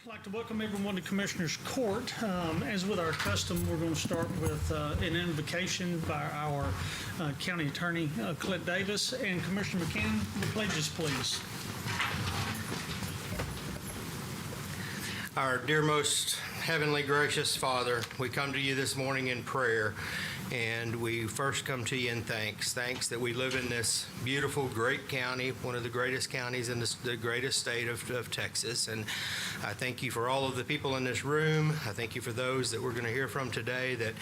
I'd like to welcome everyone to Commissioners Court. As with our custom, we're going to start with an invocation by our County Attorney, Clint Davis. And Commissioner McCann, the pledges, please. Our dear most heavenly gracious Father, we come to you this morning in prayer, and we first come to you in thanks. Thanks that we live in this beautiful, great county, one of the greatest counties in the greatest state of Texas. And I thank you for all of the people in this room. I thank you for those that we're going to hear from today that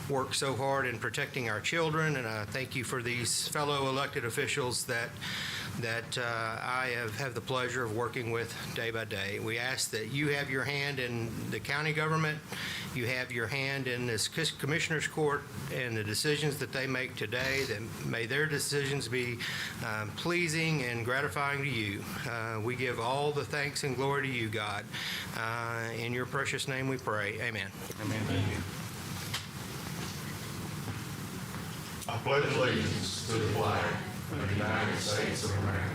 work so hard in protecting our children. And I thank you for these fellow elected officials that I have the pleasure of working with day by day. We ask that you have your hand in the county government, you have your hand in this Commissioners Court and the decisions that they make today, that may their decisions be pleasing and gratifying to you. We give all the thanks and glory to you, God. In your precious name we pray. Amen. Amen. Thank you. I pledge allegiance to the flag of the United States of America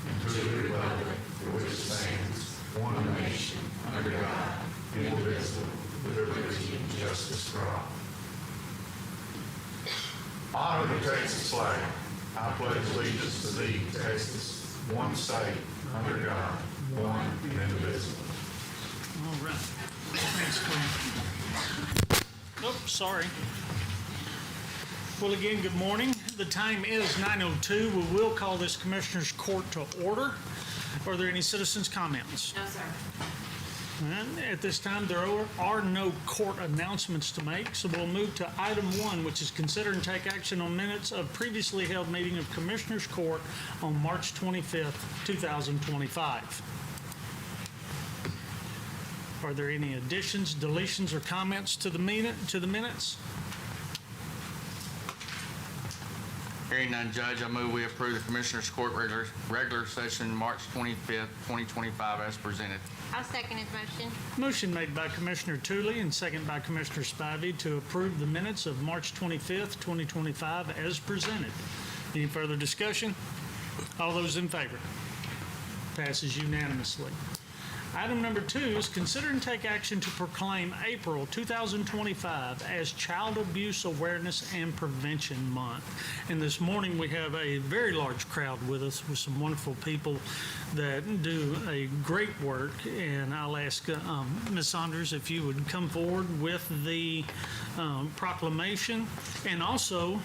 and to the republic for which it stands, one nation, under God, indivisible, with liberty and justice for all. Honor the Texas flag. I pledge allegiance to thee, Texas, one state, under God, one and indivisible. All right. Thanks, Clint. Oh, sorry. Well, again, good morning. The time is 9:02. We will call this Commissioners Court to order. Are there any citizens' comments? No, sir. And at this time, there are no court announcements to make, so we'll move to item 1, which is consider and take action on minutes of previously held meeting of Commissioners Court on March 25th, 2025. Are there any additions, deletions, or comments to the minutes? Hearing none, Judge, I move we approve the Commissioners Court regular session March 25th, 2025 as presented. I'll second his motion. Motion made by Commissioner Tooley and second by Commissioner Spivey to approve the minutes of March 25th, 2025 as presented. Any further discussion? All those in favor? Passes unanimously. Item number 2 is consider and take action to proclaim April 2025 as Child Abuse Awareness and Prevention Month. And this morning we have a very large crowd with us with some wonderful people that do a great work. And I'll ask Ms. Saunders if you would come forward with the proclamation and also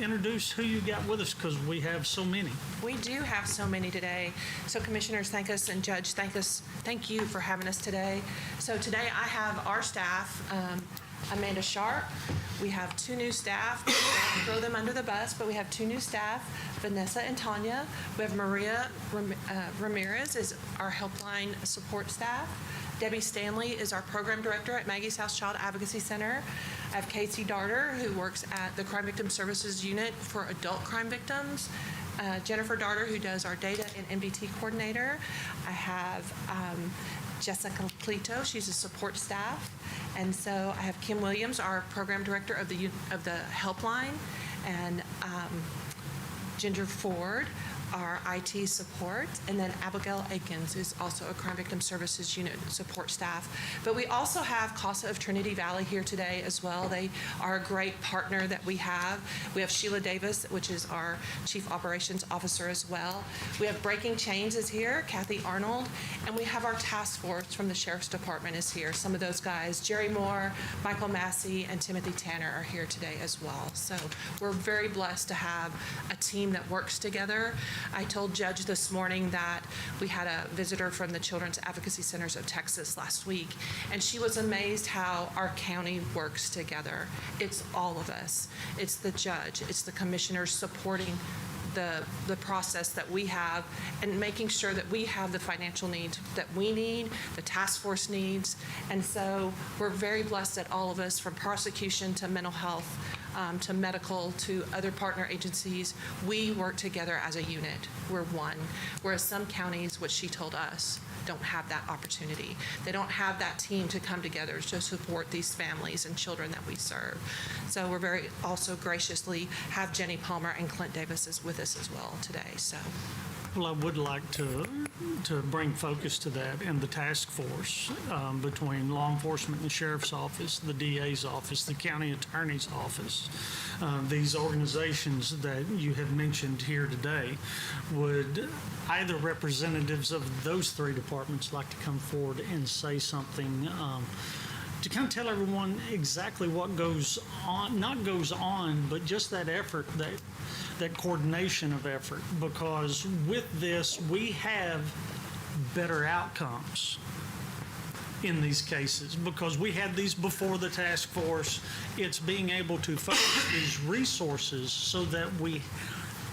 introduce who you got with us, because we have so many. We do have so many today. So commissioners, thank us, and Judge, thank you for having us today. So today I have our staff, Amanda Sharp. We have 2 new staff. We don't throw them under the bus, but we have 2 new staff, Vanessa and Tanya. We have Maria Ramirez is our helpline support staff. Debbie Stanley is our program director at Maggie's House Child Advocacy Center. I have Casey Darter, who works at the Crime Victim Services Unit for adult crime victims. Jennifer Darter, who does our data and MDT coordinator. I have Jessica Cleto, she's a support staff. And so I have Kim Williams, our program director of the helpline, and Ginger Ford, our IT support, and then Abigail Aikens is also a Crime Victim Services Unit support staff. But we also have CASA of Trinity Valley here today as well. They are a great partner that we have. We have Sheila Davis, which is our Chief Operations Officer as well. We have Breaking Chains is here, Kathy Arnold, and we have our task force from the Sheriff's Department is here. Some of those guys, Jerry Moore, Michael Massey, and Timothy Tanner are here today as well. So we're very blessed to have a team that works together. I told Judge this morning that we had a visitor from the Children's Advocacy Centers of Texas last week, and she was amazed how our county works together. It's all of us. It's the judge. It's the commissioners supporting the process that we have and making sure that we have the financial needs that we need, the task force needs. And so we're very blessed that all of us, from prosecution to mental health, to medical, to other partner agencies, we work together as a unit. We're one. Whereas some counties, which she told us, don't have that opportunity. They don't have that team to come together to support these families and children that we serve. So we're very also graciously have Jenny Palmer and Clint Davis is with us as well today. So Well, I would like to to bring focus to that, and the task force between law enforcement and the sheriff's office, the DA's office, the county attorney's office, these organizations that you have mentioned here today, would either representatives of those three departments like to come forward and say something to kind of tell everyone exactly what goes on, not goes on, but just that effort, that coordination of effort, because with this, we have better outcomes in these cases because we had these before the task force. It's being able to focus these resources so that we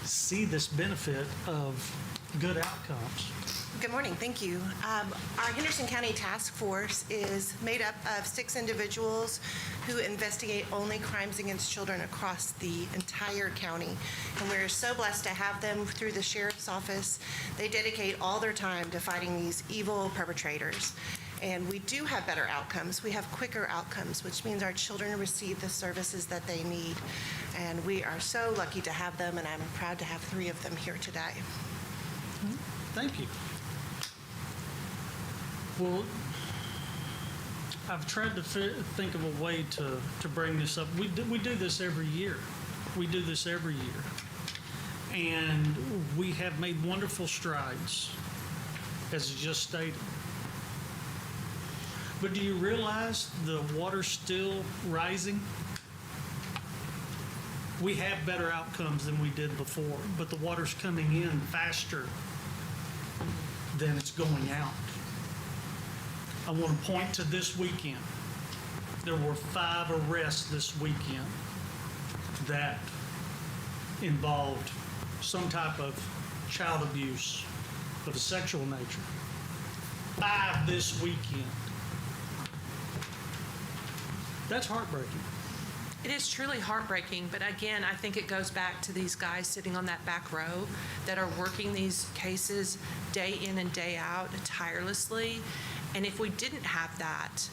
see this benefit of good outcomes. Good morning, thank you. Our Henderson County Task Force is made up of 6 individuals who investigate only crimes against children across the entire county. And we're so blessed to have them through the Sheriff's Office. They dedicate all their time to fighting these evil perpetrators. And we do have better outcomes. We have quicker outcomes, which means our children receive the services that they need. And we are so lucky to have them, and I'm proud to have 3 of them here today. Thank you. Well, I've tried to think of a way to bring this up. We do this every year. We do this every year. And we have made wonderful strides, as just stated. But do you realize the water's still rising? We have better outcomes than we did before, but the water's coming in faster than it's going out. I want to point to this weekend. There were 5 arrests this weekend that involved some type of child abuse of a sexual nature. 5 this weekend. That's heartbreaking. It is truly heartbreaking, but again, I think it goes back to these guys sitting on that back row that are working these cases day in and day out tirelessly. And if we didn't have that,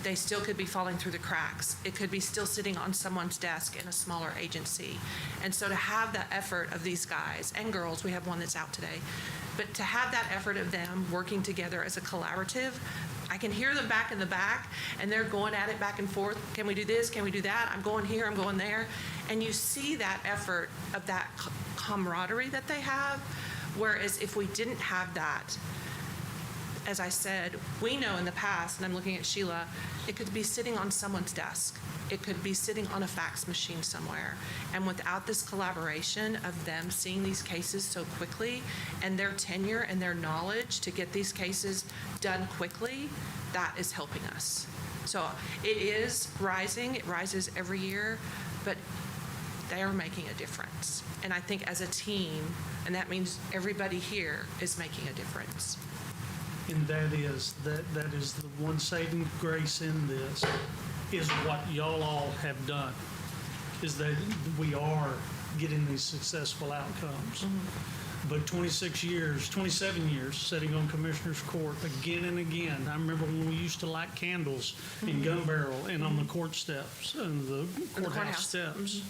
they still could be falling through the cracks. It could be still sitting on someone's desk in a smaller agency. And so to have that effort of these guys and girls, we have one that's out today, but to have that effort of them working together as a collaborative, I can hear them back in the back, and they're going at it back and forth. Can we do this? Can we do that? I'm going here, I'm going there. And you see that effort of that camaraderie that they have, whereas if we didn't have that, as I said, we know in the past, and I'm looking at Sheila, it could be sitting on someone's desk. It could be sitting on a fax machine somewhere. And without this collaboration of them seeing these cases so quickly and their tenure and their knowledge to get these cases done quickly, that is helping us. So it is rising. It rises every year, but they are making a difference. And I think as a team, and that means everybody here is making a difference. And that is the one saving grace in this, is what y'all all have done, is that we are getting these successful outcomes. Mm-hmm. But 27 years sitting on Commissioner's Court again and again. I remember when we used to light candles in Gun Barrel and on the court steps and the courthouse steps.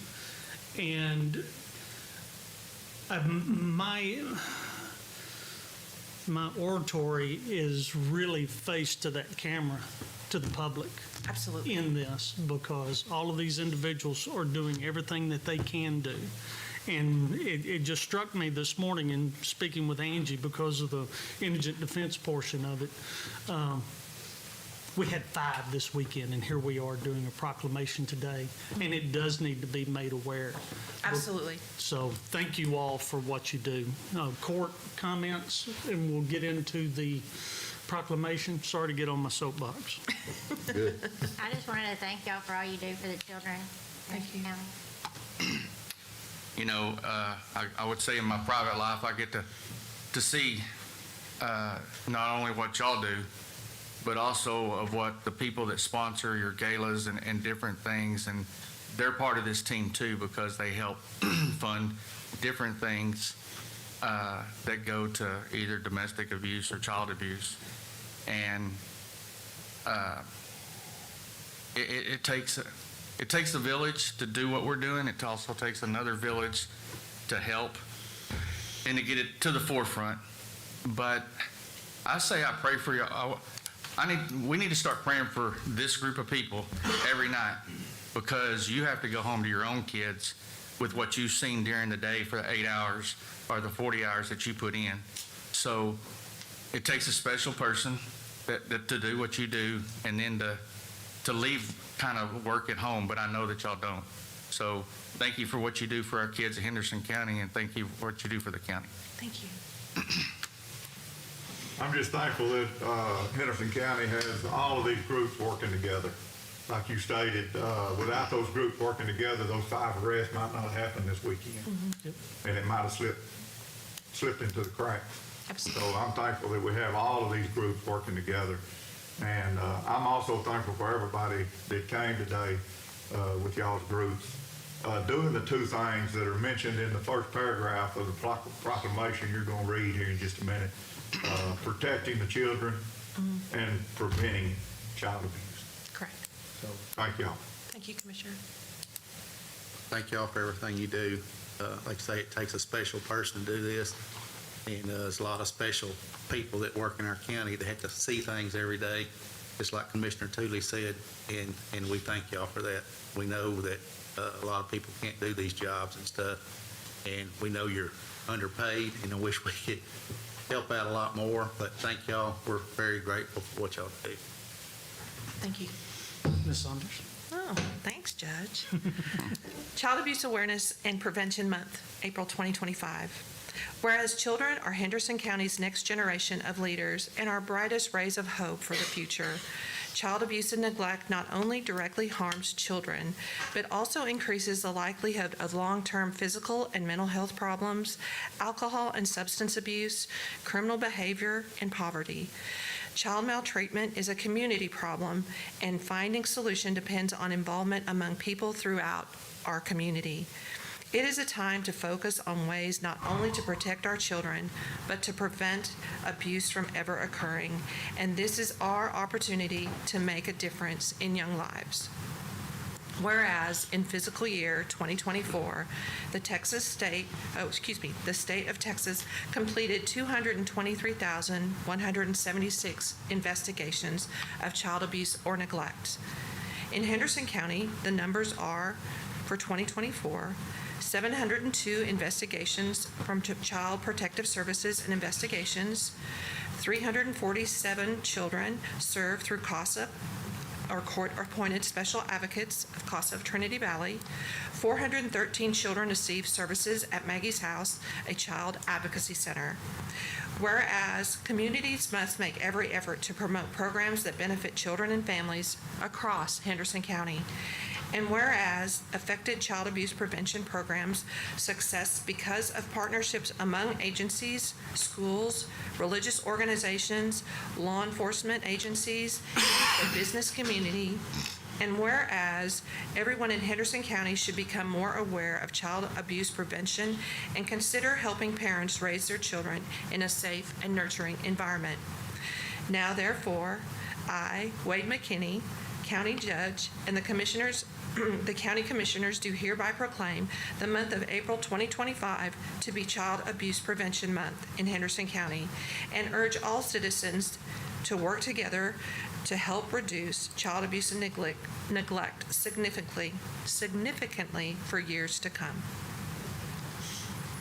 And my oratory is really faced to that camera, to the public. Absolutely. In this, because all of these individuals are doing everything that they can do. And it just struck me this morning in speaking with Angie because of the indigent defense portion of it. We had 5 this weekend, and here we are doing a proclamation today, and it does need to be made aware. Absolutely. So thank you all for what you do. Court comments, and we'll get into the proclamation. Sorry to get on my soapbox. I just wanted to thank y'all for all you do for the children. Thank you. You know, I would say in my private life, I get to see not only what y'all do, but also of what the people that sponsor your galas and different things, and they're part of this team too, because they help fund different things that go to either domestic abuse or child abuse. And it takes a village to do what we're doing. It also takes another village to help and to get it to the forefront. But I say I pray for you. We need to start praying for this group of people every night, because you have to go home to your own kids with what you've seen during the day for the 8 hours or the 40 hours that you put in. So it takes a special person that to do what you do, and then to leave kind of work at home, but I know that y'all don't. So thank you for what you do for our kids in Henderson County, and thank you for what you do for the county. Thank you. I'm just thankful that Henderson County has all of these groups working together. Like you stated, without those groups working together, those 5 arrests might not happen this weekend. And it might have slipped into the cracks. Absolutely. So I'm thankful that we have all of these groups working together. And I'm also thankful for everybody that came today with y'all's groups, doing the 2 things that are mentioned in the first paragraph of the proclamation you're going to read here in just a minute. Protecting the children and preventing child abuse. Correct. So thank y'all. Thank you, Commissioner. Thank y'all for everything you do. Like I say, it takes a special person to do this, and there's a lot of special people that work in our county that have to see things every day, just like Commissioner Tooley said, and we thank y'all for that. We know that a lot of people can't do these jobs and stuff, and we know you're underpaid, and I wish we could help out a lot more, but thank y'all. We're very grateful for what y'all do. Thank you. Ms. Saunders? Oh, thanks, Judge. Child Abuse Awareness and Prevention Month, April 2025. Whereas children are Henderson County's next generation of leaders and our brightest rays of hope for the future, child abuse and neglect not only directly harms children, but also increases the likelihood of long-term physical and mental health problems, alcohol and substance abuse, criminal behavior, and poverty. Child maltreatment is a community problem, and finding solution depends on involvement among people throughout our community. It is a time to focus on ways not only to protect our children, but to prevent abuse from ever occurring, and this is our opportunity to make a difference in young lives. Whereas in fiscal year 2024, the state of Texas completed 223,176 investigations of child abuse or neglect. In Henderson County, the numbers are, for 2024, 702 investigations from Child Protective Services and Investigations, 347 children served through CASA, or court-appointed special advocates of CASA of Trinity Valley. 413 children received services at Maggie's House, a child advocacy center. Whereas communities must make every effort to promote programs that benefit children and families across Henderson County. And whereas affected child abuse prevention programs success because of partnerships among agencies, schools, religious organizations, law enforcement agencies, the business community, and whereas everyone in Henderson County should become more aware of child abuse prevention and consider helping parents raise their children in a safe and nurturing environment. Now, therefore, I, Wade McKinney, County Judge, and the Commissioners the County Commissioners do hereby proclaim the month of April 2025 to be Child Abuse Prevention Month in Henderson County, and urge all citizens to work together to help reduce child abuse and neglect significantly for years to come.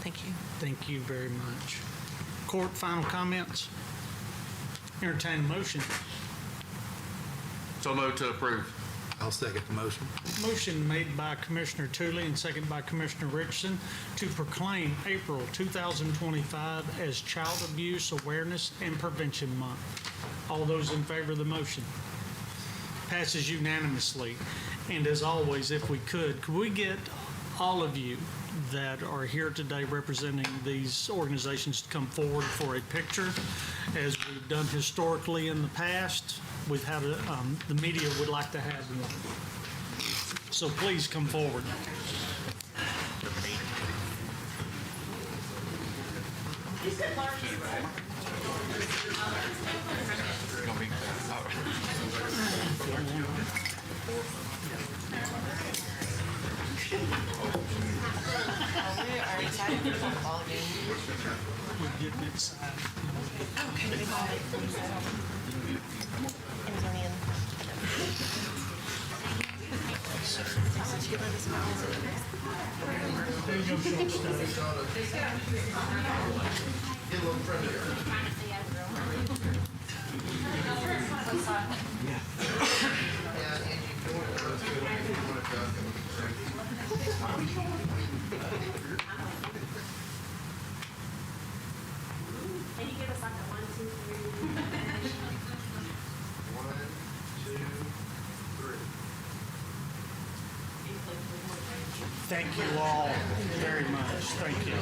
Thank you. Thank you very much. Court, final comments? Entertain a motion. So moved to approve. I'll second the motion. Motion made by Commissioner Tooley and second by Commissioner Richardson to proclaim April 2025 as Child Abuse Awareness and Prevention Month. All those in favor of the motion? Passes unanimously. And as always, if we could we get all of you that are here today representing these organizations to come forward for a picture, as we've done historically in the past. We've had the media would like to have one. So please come forward. are excited for the ball game. We're getting it signed. Okay, we got it. Antonio. Since you let us know, is it? There you go, short stuff. Can you give us like a 1, 2, 3? Thank you all very much. Thank you.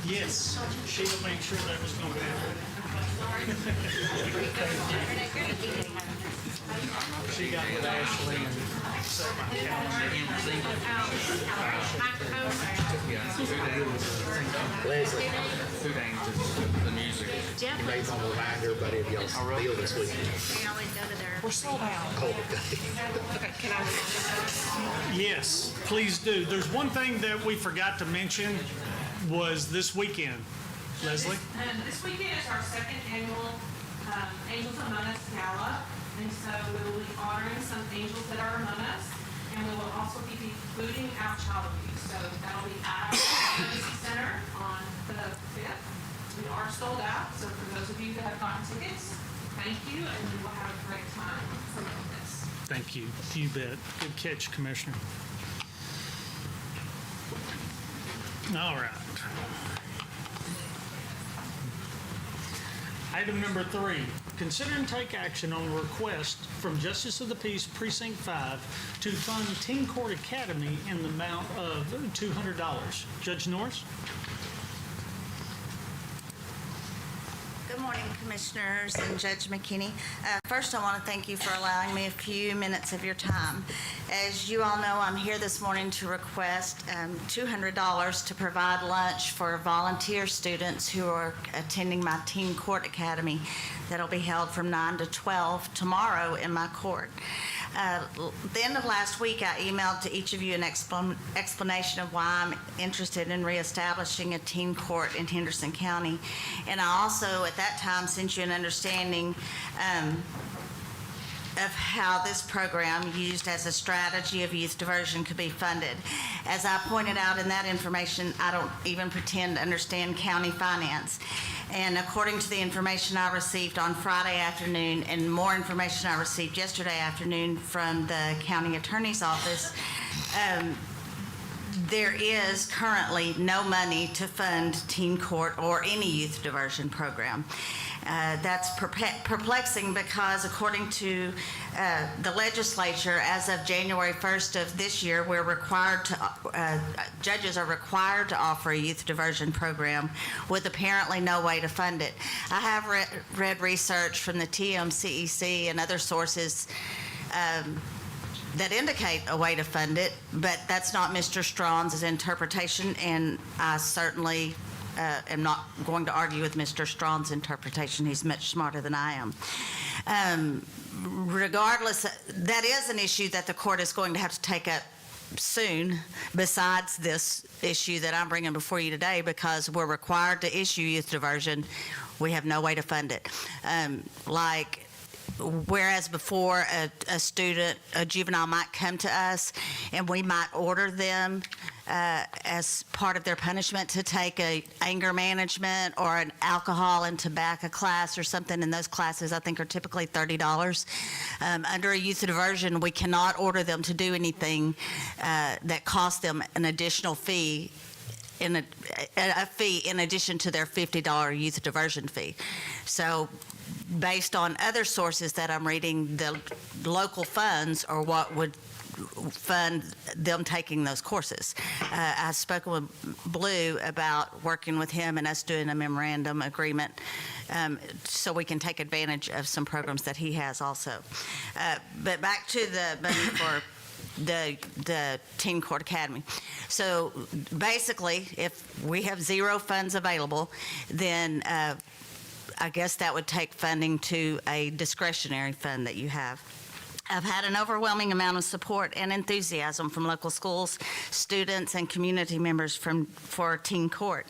Yes, Sheila made sure that was going to happen. She got with Ashley and set my calendar. Leslie, Who names the music? Jeff, you may want to remind everybody of y'all's deal this weekend. we always go to their. We're sold out. Okay, can I? Yes, please do. There's one thing that we forgot to mention was this weekend. Leslie? This weekend is our second annual Angels Among Us Gala, and so we will be honoring some angels that are among us, and we will also be booting out child abuse. So that'll be at the Henderson Center on the 5th. We are sold out, so for those of you that have gotten tickets, thank you, and we will have a great time promoting this. Thank you. You bet. Good catch, Commissioner. All right. Item number 3, consider and take action on a request from Justice of the Peace Precinct 5 to fund Teen Court Academy in the amount of $200. Judge Norris? Good morning, Commissioners and Judge McKinney. First, I want to thank you for allowing me a few minutes of your time. As you all know, I'm here this morning to request $200 to provide lunch for volunteer students who are attending my Teen Court Academy that'll be held from 9 to 12 tomorrow in my court. The end of last week, I emailed to each of you an explanation of why I'm interested in reestablishing a teen court in Henderson County. And I also, at that time, sent you an understanding of how this program, used as a strategy of youth diversion, could be funded. As I pointed out in that information, I don't even pretend to understand county finance. And according to the information I received on Friday afternoon and more information I received yesterday afternoon from the county attorney's office, there is currently no money to fund teen court or any youth diversion program. That's perplexing because according to the legislature, as of January 1st of this year, we're required to, judges are required to offer a youth diversion program with apparently no way to fund it. I have read research from the TMCEC and other sources that indicate a way to fund it, but that's not Mr. Strawn's interpretation, and I certainly am not going to argue with Mr. Strawn's interpretation. He's much smarter than I am. Regardless, that is an issue that the court is going to have to take up soon, besides this issue that I'm bringing before you today, because we're required to issue youth diversion. We have no way to fund it. Whereas before a student, a juvenile might come to us and we might order them as part of their punishment to take a anger management or an alcohol and tobacco class or something, and those classes I think are typically $30. Under a youth diversion, we cannot order them to do anything that costs them an additional fee, a fee in addition to their $50 youth diversion fee. So based on other sources that I'm reading, the local funds are what would fund them taking those courses. I've spoken with Blue about working with him and us doing a memorandum agreement so we can take advantage of some programs that he has also. But back to the money for the Teen Court Academy. So basically, if we have zero funds available, then I guess that would take funding to a discretionary fund that you have. I've had an overwhelming amount of support and enthusiasm from local schools, students, and community members for Teen Court.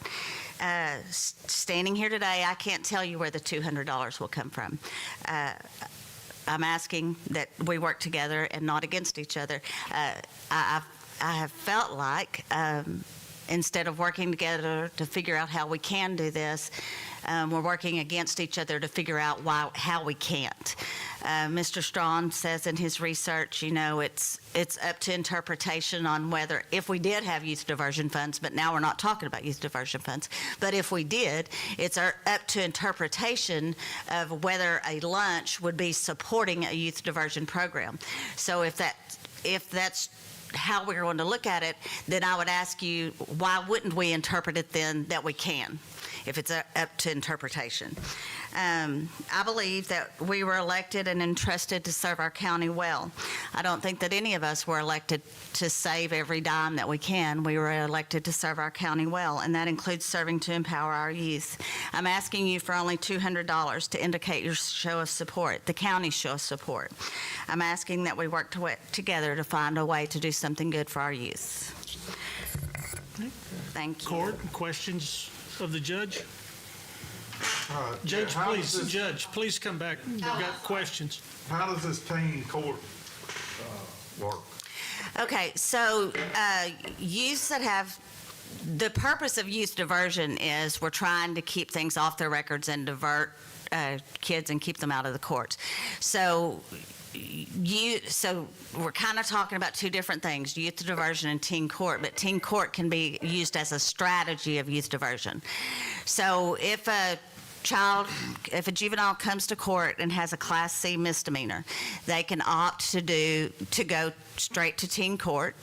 Standing here today, I can't tell you where the $200 will come from. I'm asking that we work together and not against each other. I have felt like instead of working together to figure out how we can do this, we're working against each other to figure out how we can't. Mr. Strawn says in his research, it's up to interpretation on whether, if we did have youth diversion funds, but now we're not talking about youth diversion funds, but if we did, it's up to interpretation of whether a lunch would be supporting a youth diversion program. So if that's how we're going to look at it, then I would ask you, why wouldn't we interpret it then that we can, if it's up to interpretation? I believe that we were elected and entrusted to serve our county well. I don't think that any of us were elected to save every dime that we can. We were elected to serve our county well, and that includes serving to empower our youth. I'm asking you for only $200 to indicate your show of support, the county's show of support. I'm asking that we work together to find a way to do something good for our youth. Thank you. Court, questions of the judge? Judge, Judge, please come back. We've got questions. How does this teen court work? Okay, so youths that have, the purpose of youth diversion is we're trying to keep things off their records and divert kids and keep them out of the courts. So we're kind of talking about two different things, youth diversion and teen court, but teen court can be used as a strategy of youth diversion. So if a juvenile comes to court and has a Class C misdemeanor, they can opt to go straight to teen court.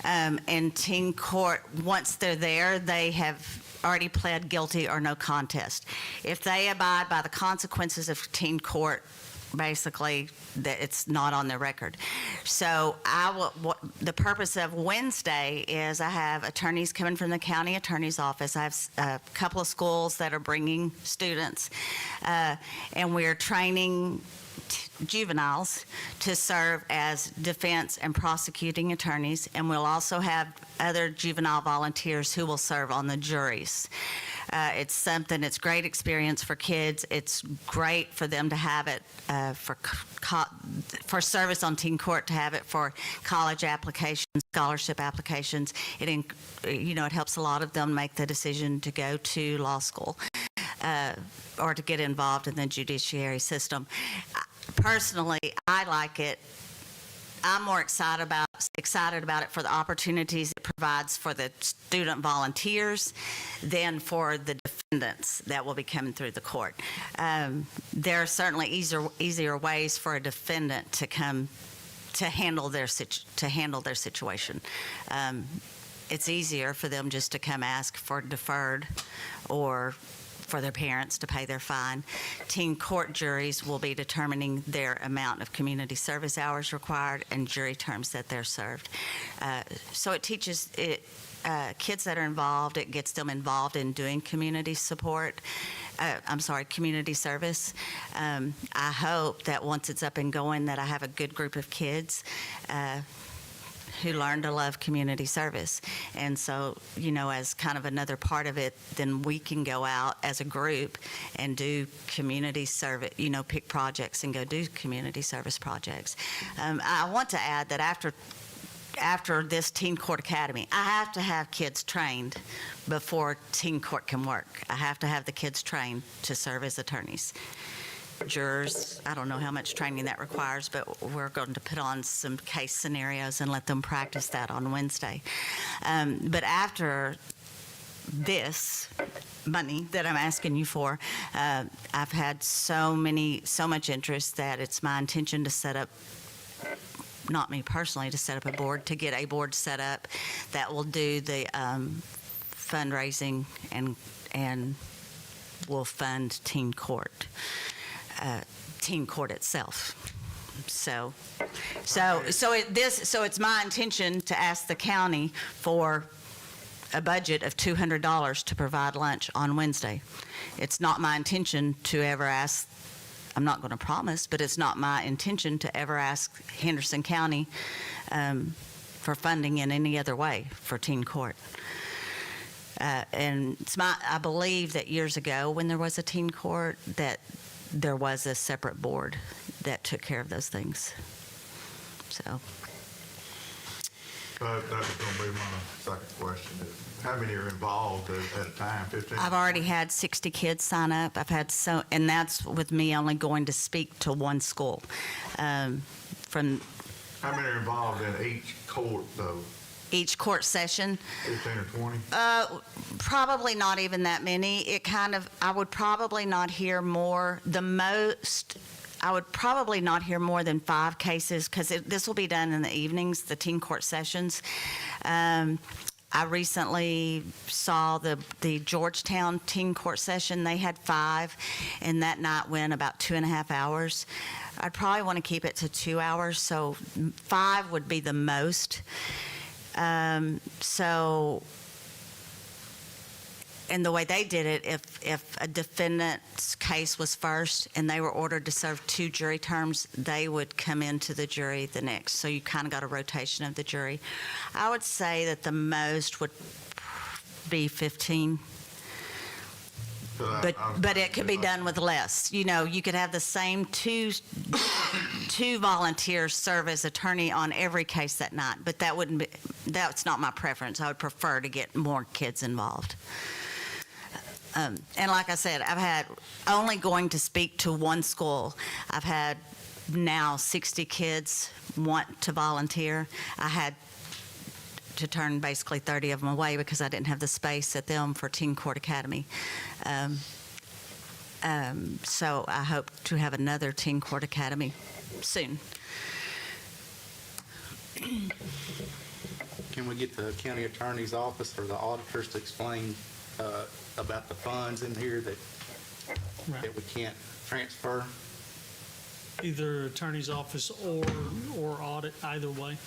And teen court, once they're there, they have already pled guilty or no contest. If they abide by the consequences of teen court, basically, that it's not on their record. So the purpose of Wednesday is I have attorneys coming from the county attorney's office. I have a couple of schools that are bringing students, and we're training juveniles to serve as defense and prosecuting attorneys, and we'll also have other juvenile volunteers who will serve on the juries. It's great experience for kids. It's great for them to have it for service on teen court, to have it for college applications, scholarship applications. It helps a lot of them make the decision to go to law school or to get involved in the judiciary system. Personally, I like it. I'm more excited about it for the opportunities it provides for the student volunteers than for the defendants that will be coming through the court. There are certainly easier ways for a defendant to come to handle their situation. It's easier for them just to come ask for deferred or for their parents to pay their fine. Teen court juries will be determining their amount of community service hours required and jury terms that they're served. So it teaches kids that are involved, it gets them involved in doing community support. Community service. I hope that once it's up and going that I have a good group of kids who learn to love community service. And so, as kind of another part of it, then we can go out as a group and do community service, pick projects and go do community service projects. I want to add that after this Teen Court Academy, I have to have kids trained before Teen Court can work. I have to have the kids trained to serve as attorneys. Jurors, I don't know how much training that requires, but we're going to put on some case scenarios and let them practice that on Wednesday. But after this money that I'm asking you for, I've had so much interest that it's my intention to set up, not me personally, to set up a board, to get a board set up that will do the fundraising and will fund teen court itself. So it's my intention to ask the county for a budget of $200 to provide lunch on Wednesday. It's not my intention to ever ask I'm not going to promise, but it's not my intention to ever ask Henderson County for funding in any other way for teen court. And I believe that years ago, when there was a teen court, that there was a separate board that took care of those things. So, That was going to be my second question. How many are involved at a time, 15? I've already had 60 kids sign up. And that's with me only going to speak to one school. From How many are involved in each court, though? each court session, 15 or 20? probably not even that many. I would probably not hear more. I would probably not hear more than 5 cases, because this will be done in the evenings, the teen court sessions. I recently saw the Georgetown teen court session. They had 5, and that night went about 2.5 hours. I'd probably want to keep it to 2 hours, so 5 would be the most. And the way they did it, if a defendant's case was first and they were ordered to serve 2 jury terms, they would come into the jury the next. So you kind of got a rotation of the jury. I would say that the most would be 15. But it could be done with less. You know, you could have the same two volunteers serve as attorney on every case that night, but that's not my preference. I would prefer to get more kids involved. And like I said, I've had, only going to speak to one school, I've had now 60 kids want to volunteer. I had to turn basically 30 of them away because I didn't have the space at them for Teen Court Academy. So I hope to have another Teen Court Academy soon. Can we get the county attorney's office or the auditors to explain about the funds in here that we can't transfer? Either attorney's office or audit, either way.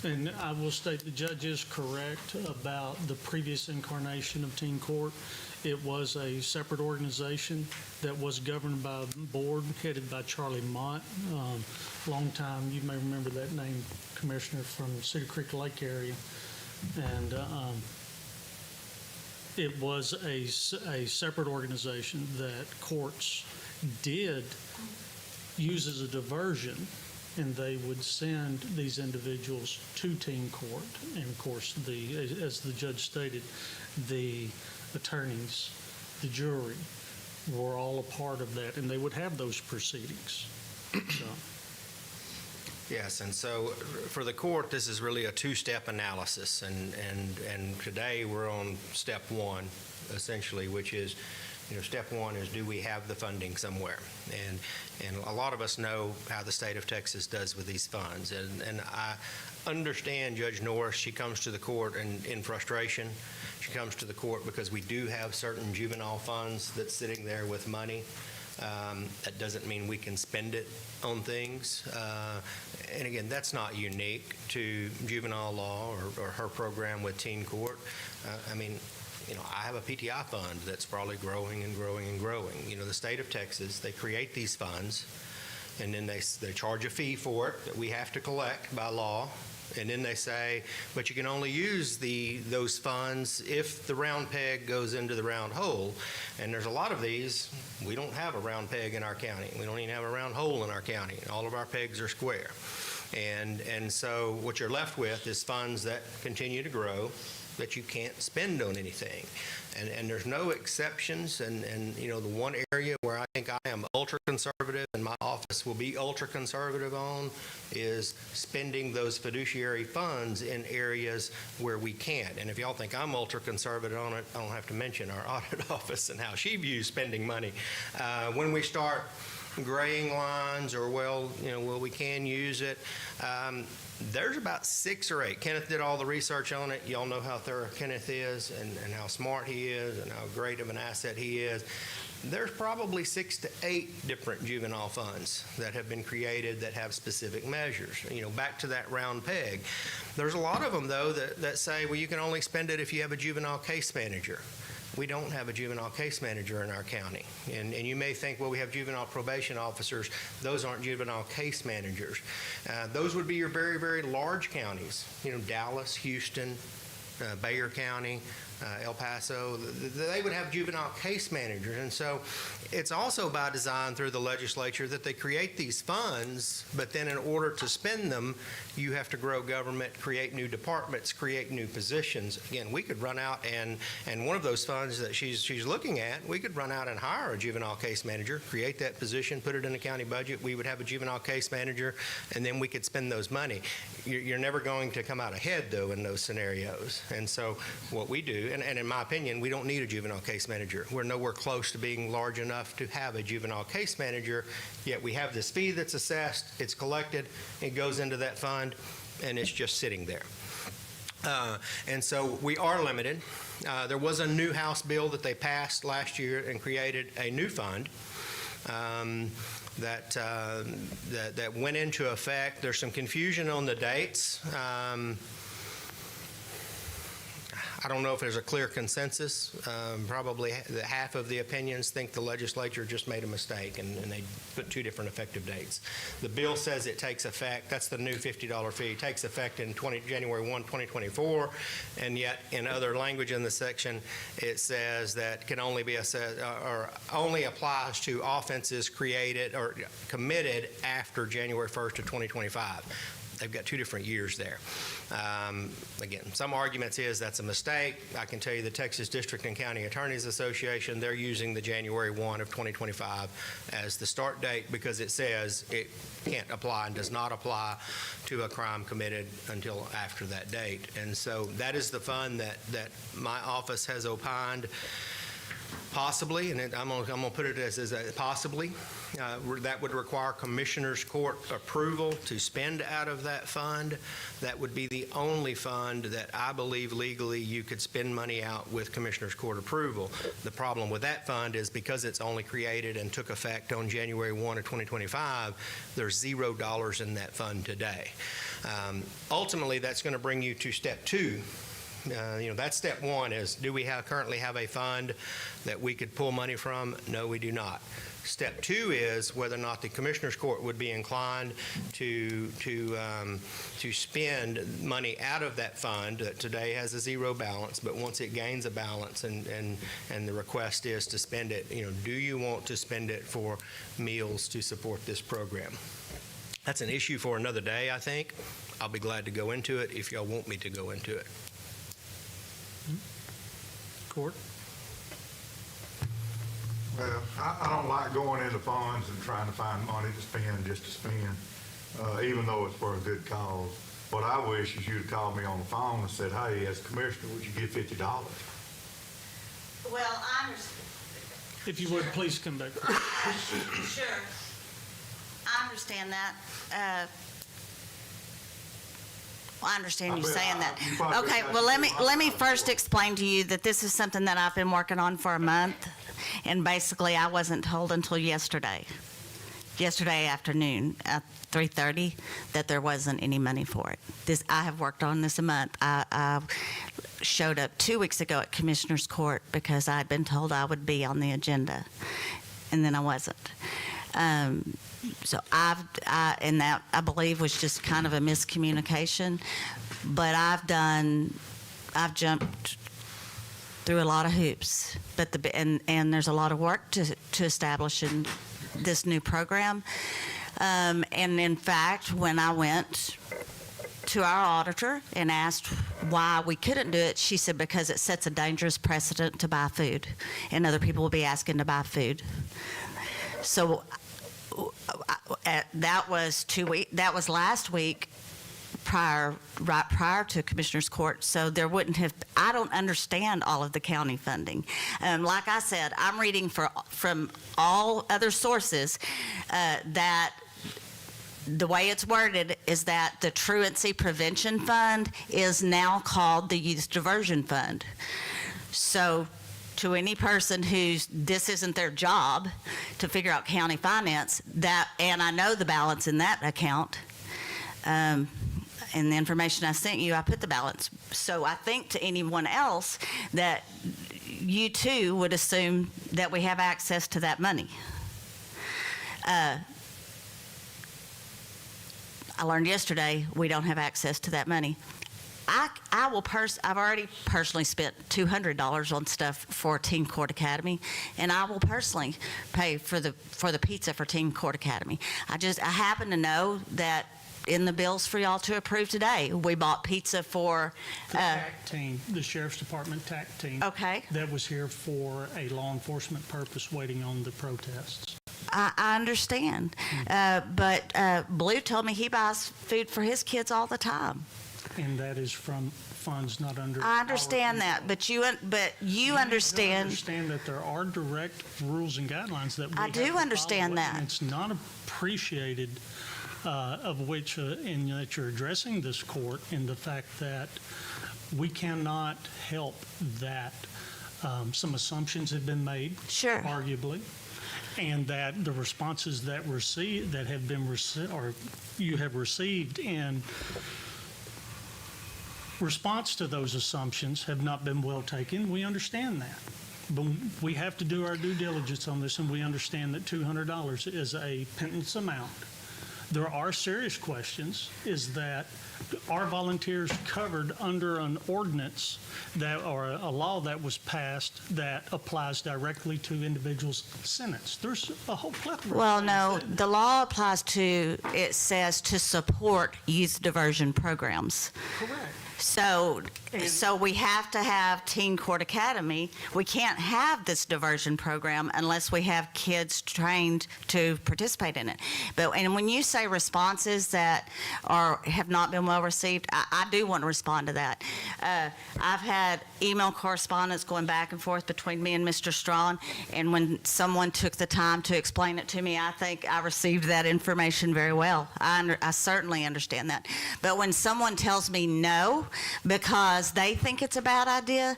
And I will state the judge is correct about the previous incarnation of teen court. It was a separate organization that was governed by a board headed by Charlie Mott. Long time, you may remember that name, Commissioner, from Cedar Creek Lake area. And it was a separate organization that courts did use as a diversion, and they would send these individuals to teen court. And of course, as the judge stated, the attorneys, the jury, were all a part of that, and they would have those proceedings. So. Yes, and so for the court, this is really a 2-step analysis, and today we're on step 1, essentially, which is, step 1 is, do we have the funding somewhere? And a lot of us know how the state of Texas does with these funds, and I understand Judge Norris. She comes to the court in frustration. She comes to the court because we do have certain juvenile funds that's sitting there with money. That doesn't mean we can spend it on things. And again, that's not unique to juvenile law or her program with teen court. I have a PTI fund that's probably growing and growing and growing. The state of Texas, they create these funds, and then they charge a fee for it that we have to collect by law. And then they say, but you can only use those funds if the round peg goes into the round hole. And there's a lot of these. We don't have a round peg in our county. We don't even have a round hole in our county. All of our pegs are square. And so what you're left with is funds that continue to grow that you can't spend on anything. And there's no exceptions. And the one area where I think I am ultra-conservative and my office will be ultra-conservative on is spending those fiduciary funds in areas where we can't. And if y'all think I'm ultra-conservative on it, I don't have to mention our audit office and how she views spending money. When we start graying lines or, we can use it, there's about 6 or 8. Kenneth did all the research on it. Y'all know how thorough Kenneth is and how smart he is and how great of an asset he is. There's probably 6 to 8 different juvenile funds that have been created that have specific measures. Back to that round peg. There's a lot of them, though, that say, well, you can only spend it if you have a juvenile case manager. we don't have a juvenile case manager in our county. And you may think, well, we have juvenile probation officers. Those aren't juvenile case managers. Those would be your very, very large counties, Dallas, Houston, Bayer County, El Paso. They would have juvenile case managers. And so it's also by design through the legislature that they create these funds, but then in order to spend them, you have to grow government, create new departments, create new positions. Again, we could run out and one of those funds that she's looking at, we could run out and hire a juvenile case manager, create that position, put it in the county budget. We would have a juvenile case manager, and then we could spend those money. You're never going to come out ahead, though, in those scenarios. And so what we do, and in my opinion, we don't need a juvenile case manager. We're nowhere close to being large enough to have a juvenile case manager, yet we have this fee that's assessed, it's collected, it goes into that fund, and it's just sitting there. And so we are limited. There was a new House bill that they passed last year and created a new fund that went into effect. There's some confusion on the dates. I don't know if there's a clear consensus. Probably half of the opinions think the legislature just made a mistake and they put two different effective dates. The bill says it takes effect, that's the new $50 fee, takes effect in January 1, 2024, and yet in other language in the section, it says that can only be assessed or only applies to offenses created or committed after January 1st of 2025. They've got two different years there. Again, some arguments is that's a mistake. I can tell you the Texas District and County Attorneys Association, they're using the January 1 of 2025 as the start date because it says it can't apply and does not apply to a crime committed until after that date. And so that is the fund that my office has opined possibly, and I'm going to put it as a possibly, that would require Commissioners Court approval to spend out of that fund. That would be the only fund that I believe legally you could spend money out with Commissioners Court approval. The problem with that fund is because it's only created and took effect on January 1 of 2025, there's $0 in that fund today. Ultimately, that's going to bring you to step two. That's step one is, do we currently have a fund that we could pull money from? No, we do not. Step two is whether or not the Commissioners Court would be inclined to spend money out of that fund that today has a zero balance, but once it gains a balance and the request is to spend it, do you want to spend it for meals to support this program? That's an issue for another day, I think. I'll be glad to go into it if y'all want me to go into it. Court? Well, I don't like going into funds and trying to find money to spend just to spend, even though it's for a good cause. What I wish is you'd have called me on the phone and said, hey, as commissioner, would you give $50? Well, I understand. If you would, please come back. Sure. I understand that. I understand you saying that. Okay, well, let me first explain to you that this is something that I've been working on for a month, and basically I wasn't told until yesterday afternoon at 3:30 that there wasn't any money for it. I have worked on this a month. I showed up 2 weeks ago at Commissioners Court because I had been told I would be on the agenda, and then I wasn't. So and that I believe was just kind of a miscommunication, but I've jumped through a lot of hoops, and there's a lot of work to establish in this new program. And in fact, when I went to our auditor and asked why we couldn't do it, she said because it sets a dangerous precedent to buy food, and other people will be asking to buy food. So that was last week, right prior to Commissioners Court. So there wouldn't have. I don't understand all of the county funding. Like I said, I'm reading from all other sources that the way it's worded is that the Truancy Prevention Fund is now called the Youth Diversion Fund. So to any person this isn't their job to figure out county finance, and I know the balance in that account, and the information I sent you, I put the balance. So I think to anyone else that you too would assume that we have access to that money. I learned yesterday we don't have access to that money. I've already personally spent $200 on stuff for Teen Court Academy, and I will personally pay for the pizza for Teen Court Academy. I happen to know that in the bills for y'all to approve today, we bought pizza for. The TAC team, the Sheriff's Department TAC team. Okay. That was here for a law enforcement purpose, waiting on the protests. I understand, but Blue told me he buys food for his kids all the time. And that is from funds not under. I understand our that, but you You understand. understand that there are direct rules and guidelines that we I have do to understand follow, that. and it's not appreciated, of which, in that you're addressing this court, in the fact that we cannot help that some assumptions have been made. Sure. Arguably. And that the responses that have been or you have received in response to those assumptions have not been well taken. We understand that. But we have to do our due diligence on this, and we understand that $200 is a pittance amount. There are serious questions, is that are volunteers covered under an ordinance or a law that was passed that applies directly to individuals sentenced? There's a whole plethora. Well, of no, things that- the law applies to, it says to support youth diversion programs. Correct. So we have to have Teen Court Academy. We can't have this diversion program unless we have kids trained to participate in it. And when you say responses that have not been well received, I do want to respond to that. I've had email correspondence going back and forth between me and Mr. Strawn, and when someone took the time to explain it to me, I think I received that information very well. I certainly understand that. But when someone tells me no, because they think it's a bad idea,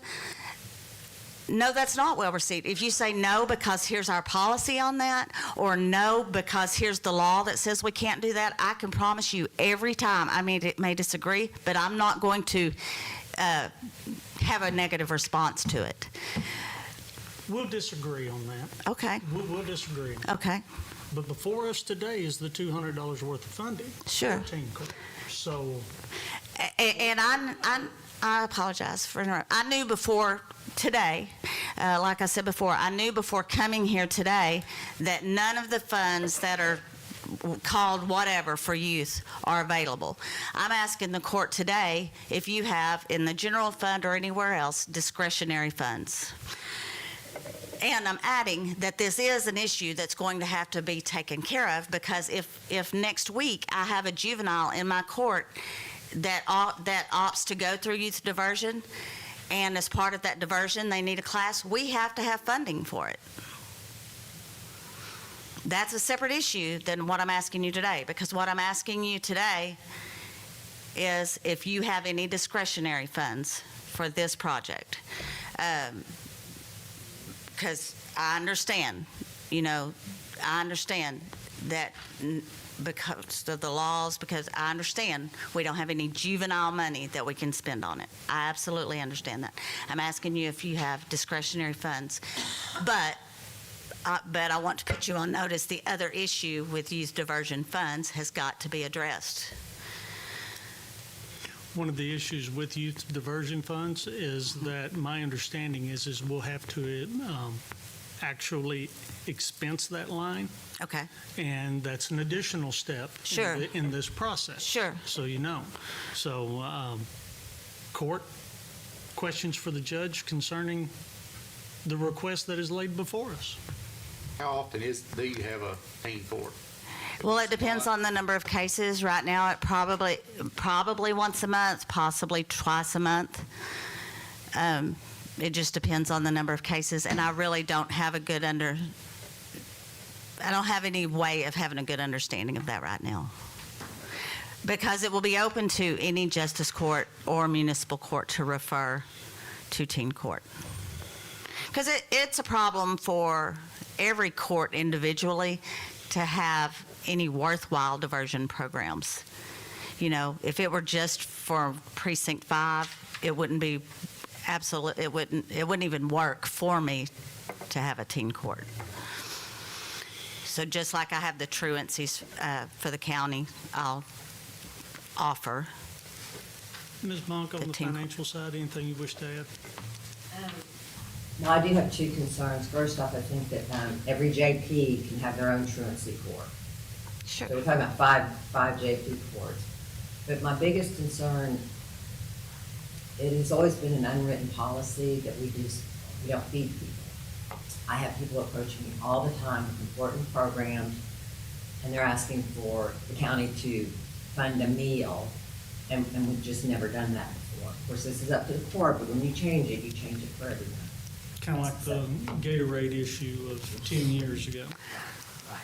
no, that's not well received. If you say no because here's our policy on that, or no because here's the law that says we can't do that, I can promise you every time, I mean, it may disagree, but I'm not going to have a negative response to it. We'll disagree on that. Okay, We'll disagree. okay, But before us today is the $200 worth of funding. Sure. for Teen Court. So and I apologize for interrupting. I knew before today, like I said before, I knew before coming here today that none of the funds that are called whatever for youth are available. I'm asking the court today if you have in the general fund or anywhere else discretionary funds. And I'm adding that this is an issue that's going to have to be taken care of, because if next week I have a juvenile in my court that opts to go through youth diversion, and as part of that diversion they need a class, we have to have funding for it. That's a separate issue than what I'm asking you today, because what I'm asking you today is if you have any discretionary funds for this project. Because I understand, I understand that because of the laws, because I understand we don't have any juvenile money that we can spend on it. I absolutely understand that. I'm asking you if you have discretionary funds. But I want to put you on notice, the other issue with youth diversion funds has got to be addressed. one of the issues with youth diversion funds is that my understanding is we'll have to actually expense that line. Okay, And that's an additional step Sure. in this process. Sure. So you know. So, court, questions for the judge concerning the request that is laid before us? How often do you have a teen court? well, it depends on the number of cases. Right now, it probably once a month, possibly twice a month. It just depends on the number of cases, and I really don't have I don't have any way of having a good understanding of that right now. Because it will be open to any justice court or municipal court to refer to teen court. Because it's a problem for every court individually to have any worthwhile diversion programs. You know, if it were just for Precinct 5, it wouldn't be absolutely, it wouldn't even work for me to have a teen court. So just like I have the truancies for the county, I'll offer. Ms. Monk, on The the team- financial side, anything you wish to add? No, I do have two concerns. First off, I think that every JP can have their own truancy court. Sure. So we're talking about five JP courts. But my biggest concern, it has always been an unwritten policy that we don't feed people. I have people approaching me all the time with important programs, and they're asking for the county to fund a meal, and we've just never done that before. Of course, this is up to the court, but when you change it for everyone. Kind of like the Gatorade issue of 10 years ago. Right,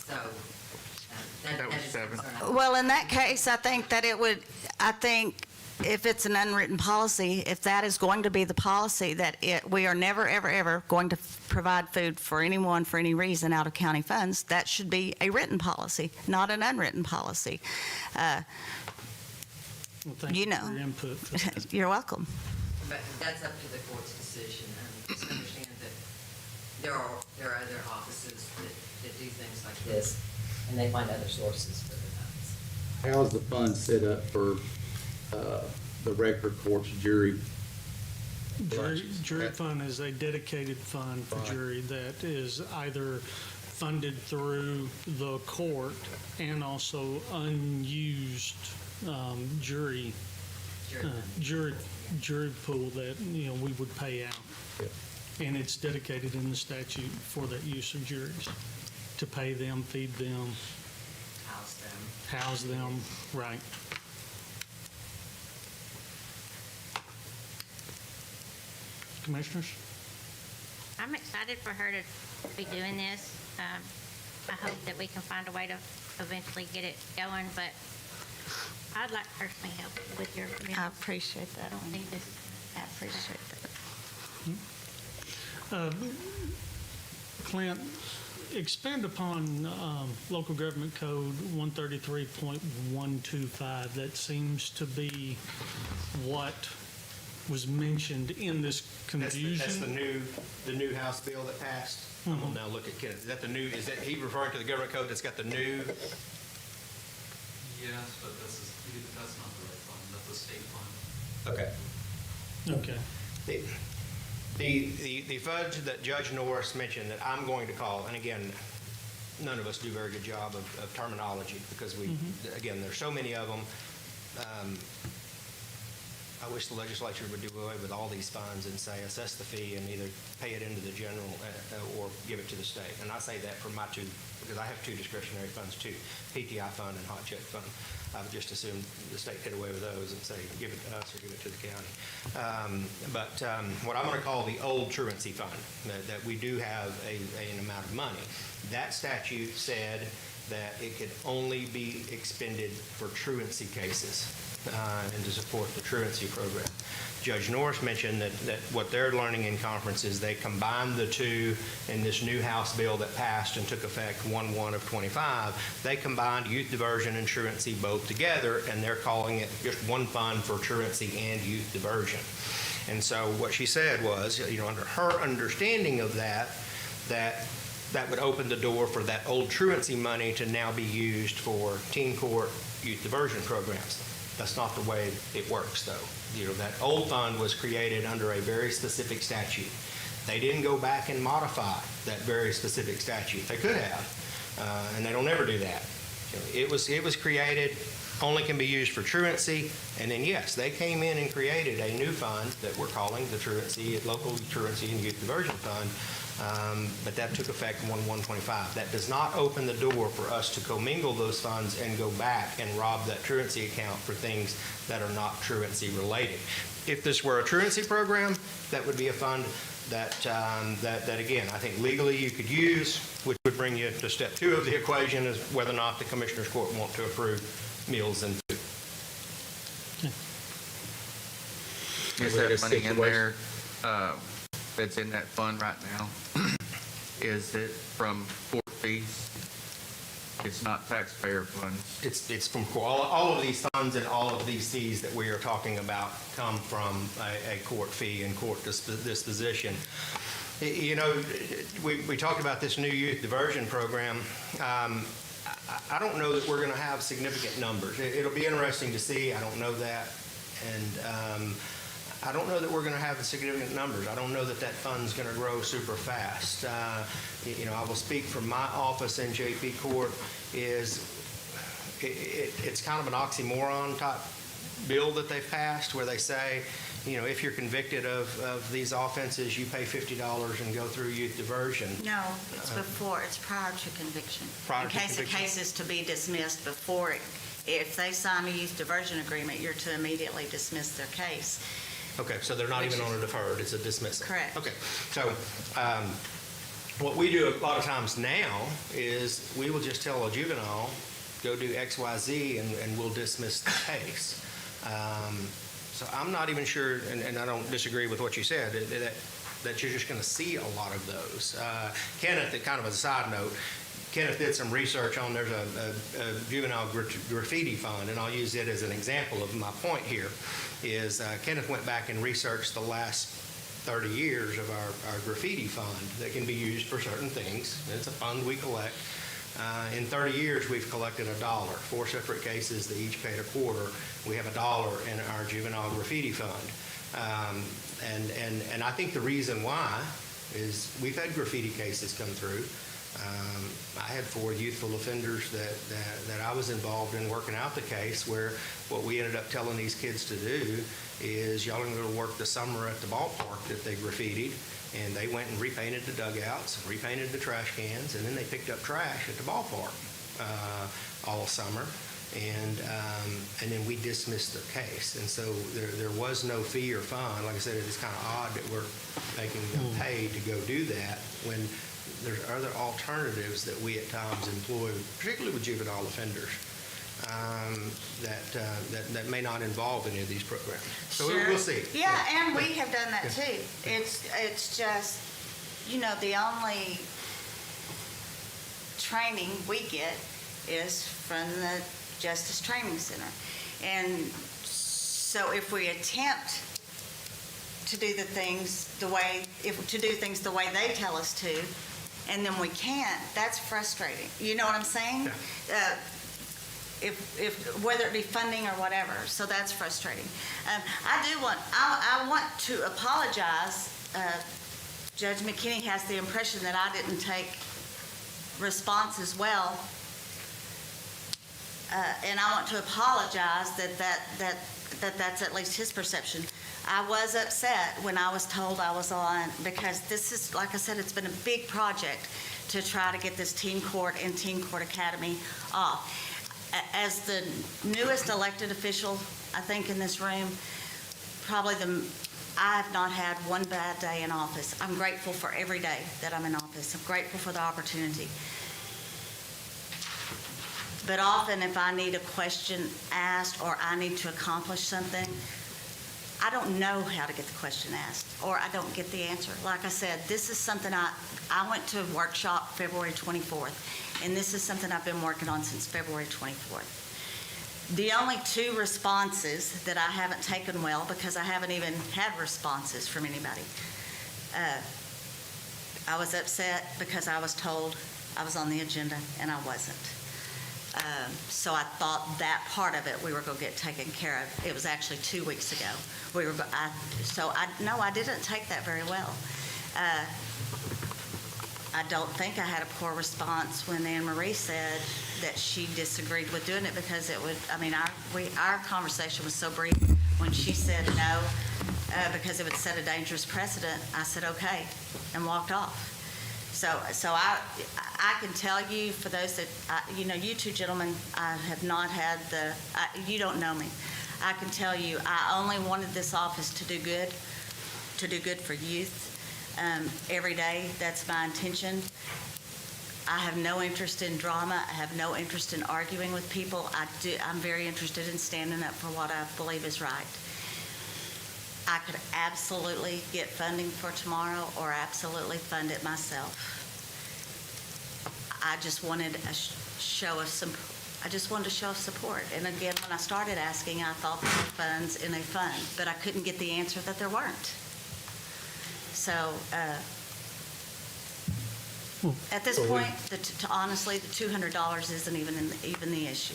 so, That was is a seven. concern. Well, in that case, I think if it's an unwritten policy, if that is going to be the policy, that we are never, ever, ever going to provide food for anyone for any reason out of county funds, that should be a written policy, not an unwritten policy. Well, thank You you for know. your input. for that. You're welcome. But that's up to the court's decision, and just understand that there are other offices that do things like this, and they find other sources for the funds. How is the fund set up for the record court's jury? Jury fund is a dedicated fund for jury that is either funded through the court and also unused jury pool that, we would pay out. And it's dedicated in the statute for that use of juries, to pay them, feed them, house them, right. Commissioners? I'm excited for her to be doing this. I hope that we can find a way to eventually get it going, but I'd like to personally help with your committee. I appreciate I that. don't think this. I appreciate that. Clint, expand upon local government code 133.125. That seems to be what was mentioned in this confusion. That's the new House bill that passed. I'm gonna now look at Kenneth. Is that the new, is that he referring to the government code that's got the new? Yes, but that's not the right fund, that's a state fund. Okay. Okay. The fudge that Judge Norris mentioned that I'm going to call, and again, none of us do a very good job of terminology because again, there's so many of them. I wish the legislature would do away with all these funds and say assess the fee and either pay it into the general or give it to the state. And I say that for my two, because I have two discretionary funds too, PTI fund and hot check fund. I would just assume the state get away with those and say give it to us or give it to the county. But what I'm going to call the old truancy fund, that we do have an amount of money, that statute said that it could only be expended for truancy cases and to support the truancy program. Judge Norris mentioned that what they're learning in conference is they combined the two in this new House bill that passed and took effect 1/1/25. They combined youth diversion and truancy both together, and they're calling it just one fund for truancy and youth diversion. And so what she said was, under her understanding of that would open the door for that old truancy money to now be used for teen court youth diversion programs. That's not the way it works, though. That old fund was created under a very specific statute. They didn't go back and modify that very specific statute. They could have, and they don't ever do that. It was created, only can be used for truancy, and then yes, they came in and created a new fund that we're calling the local truancy and youth diversion fund. But that took effect 1/1/25. That does not open the door for us to commingle those funds and go back and rob that truancy account for things that are not truancy related. If this were a truancy program, that would be a fund that again, I think legally you could use, which would bring you to step 2 of the equation, is whether or not the Commissioners Court want to approve meals and food. Is that money in there that's in that fund right now? Is it from court fees? It's not taxpayer funds. It's from all of these funds and all of these fees that we are talking about come from a court fee and court disposition. You know, we talked about this new youth diversion program. I don't know that we're going to have significant numbers. It'll be interesting to see. I don't know that. And I don't know that we're going to have significant numbers. I don't know that that fund's going to grow super fast. You know, I will speak from my office in JP Court. It's kind of an oxymoron type bill that they've passed where they say, you know, if you're convicted of these offenses, you pay $50 and go through youth diversion. No, it's before, it's prior to conviction. Prior In to case the conviction. case is to be dismissed before it, if they sign a youth diversion agreement, you're to immediately dismiss their case. Okay, so they're not even on a deferred, it's a dismissal. Correct. Okay, so what we do a lot of times now is we will just tell a juvenile, go do X, Y, Z, and we'll dismiss the case. So I'm not even sure, and I don't disagree with what you said, that you're just going to see a lot of those. Kenneth, kind of as a side note, Kenneth did some research on, there's a juvenile graffiti fund, and I'll use it as an example of my point here, is Kenneth went back and researched the last 30 years of our graffiti fund that can be used for certain things. It's a fund we collect. In 30 years, we've collected $1, 4 separate cases that each paid $0.25. We have $1 in our juvenile graffiti fund. And I think the reason why is we've had graffiti cases come through. I had 4 youthful offenders that I was involved in working out the case, where what we ended up telling these kids to do is y'all are going to work the summer at the ballpark that they graffitied, and they went and repainted the dugouts, repainted the trash cans, and then they picked up trash at the ballpark all summer. And then we dismissed their case. And so there was no fee or fine. Like I said, it is kind of odd that we're making them pay to go do that when there's other alternatives that we at times employ, particularly with juvenile offenders, that may not involve any of these programs. So Sure. we'll see. Yeah, and we have done that too. It's just, you know, the only training we get is from the Justice Training Center. And so if we attempt to do things the way they tell us to, and then we can't, that's frustrating. You know what I'm saying? Yeah. If whether it be funding or whatever, so that's frustrating. I want to apologize. Judge McKinney has the impression that I didn't take response as well. And I want to apologize that's at least his perception. I was upset when I was told I was on, because this is, like I said, it's been a big project to try to get this teen court and teen court academy off. As the newest elected official, I think, in this room, I have not had one bad day in office. I'm grateful for every day that I'm in office. I'm grateful for the opportunity. But often if I need a question asked or I need to accomplish something, I don't know how to get the question asked, or I don't get the answer. Like I said, this is something I went to a workshop February 24th, and this is something I've been working on since February 24th. The only 2 responses that I haven't taken well, because I haven't even had responses from anybody. I was upset because I was told I was on the agenda and I wasn't. So I thought that part of it we were going to get taken care of. It was actually 2 weeks ago. I didn't take that very well. I don't think I had a poor response when Anne Marie said that she disagreed with doing it, because our conversation was so brief. When she said no, because it would set a dangerous precedent, I said okay and walked off. So I can tell you, for those that, you 2 gentlemen, I have not had you don't know me. I can tell you, I only wanted this office to do good for youth. Every day, that's my intention. I have no interest in drama. I have no interest in arguing with people. I'm very interested in standing up for what I believe is right. I could absolutely get funding for tomorrow, or absolutely fund it myself. I just wanted a show of some, I just wanted to show support. And again, when I started asking, I thought there were funds in a fund, but I couldn't get the answer that there weren't. So, at this point, honestly, the $200 isn't even the issue.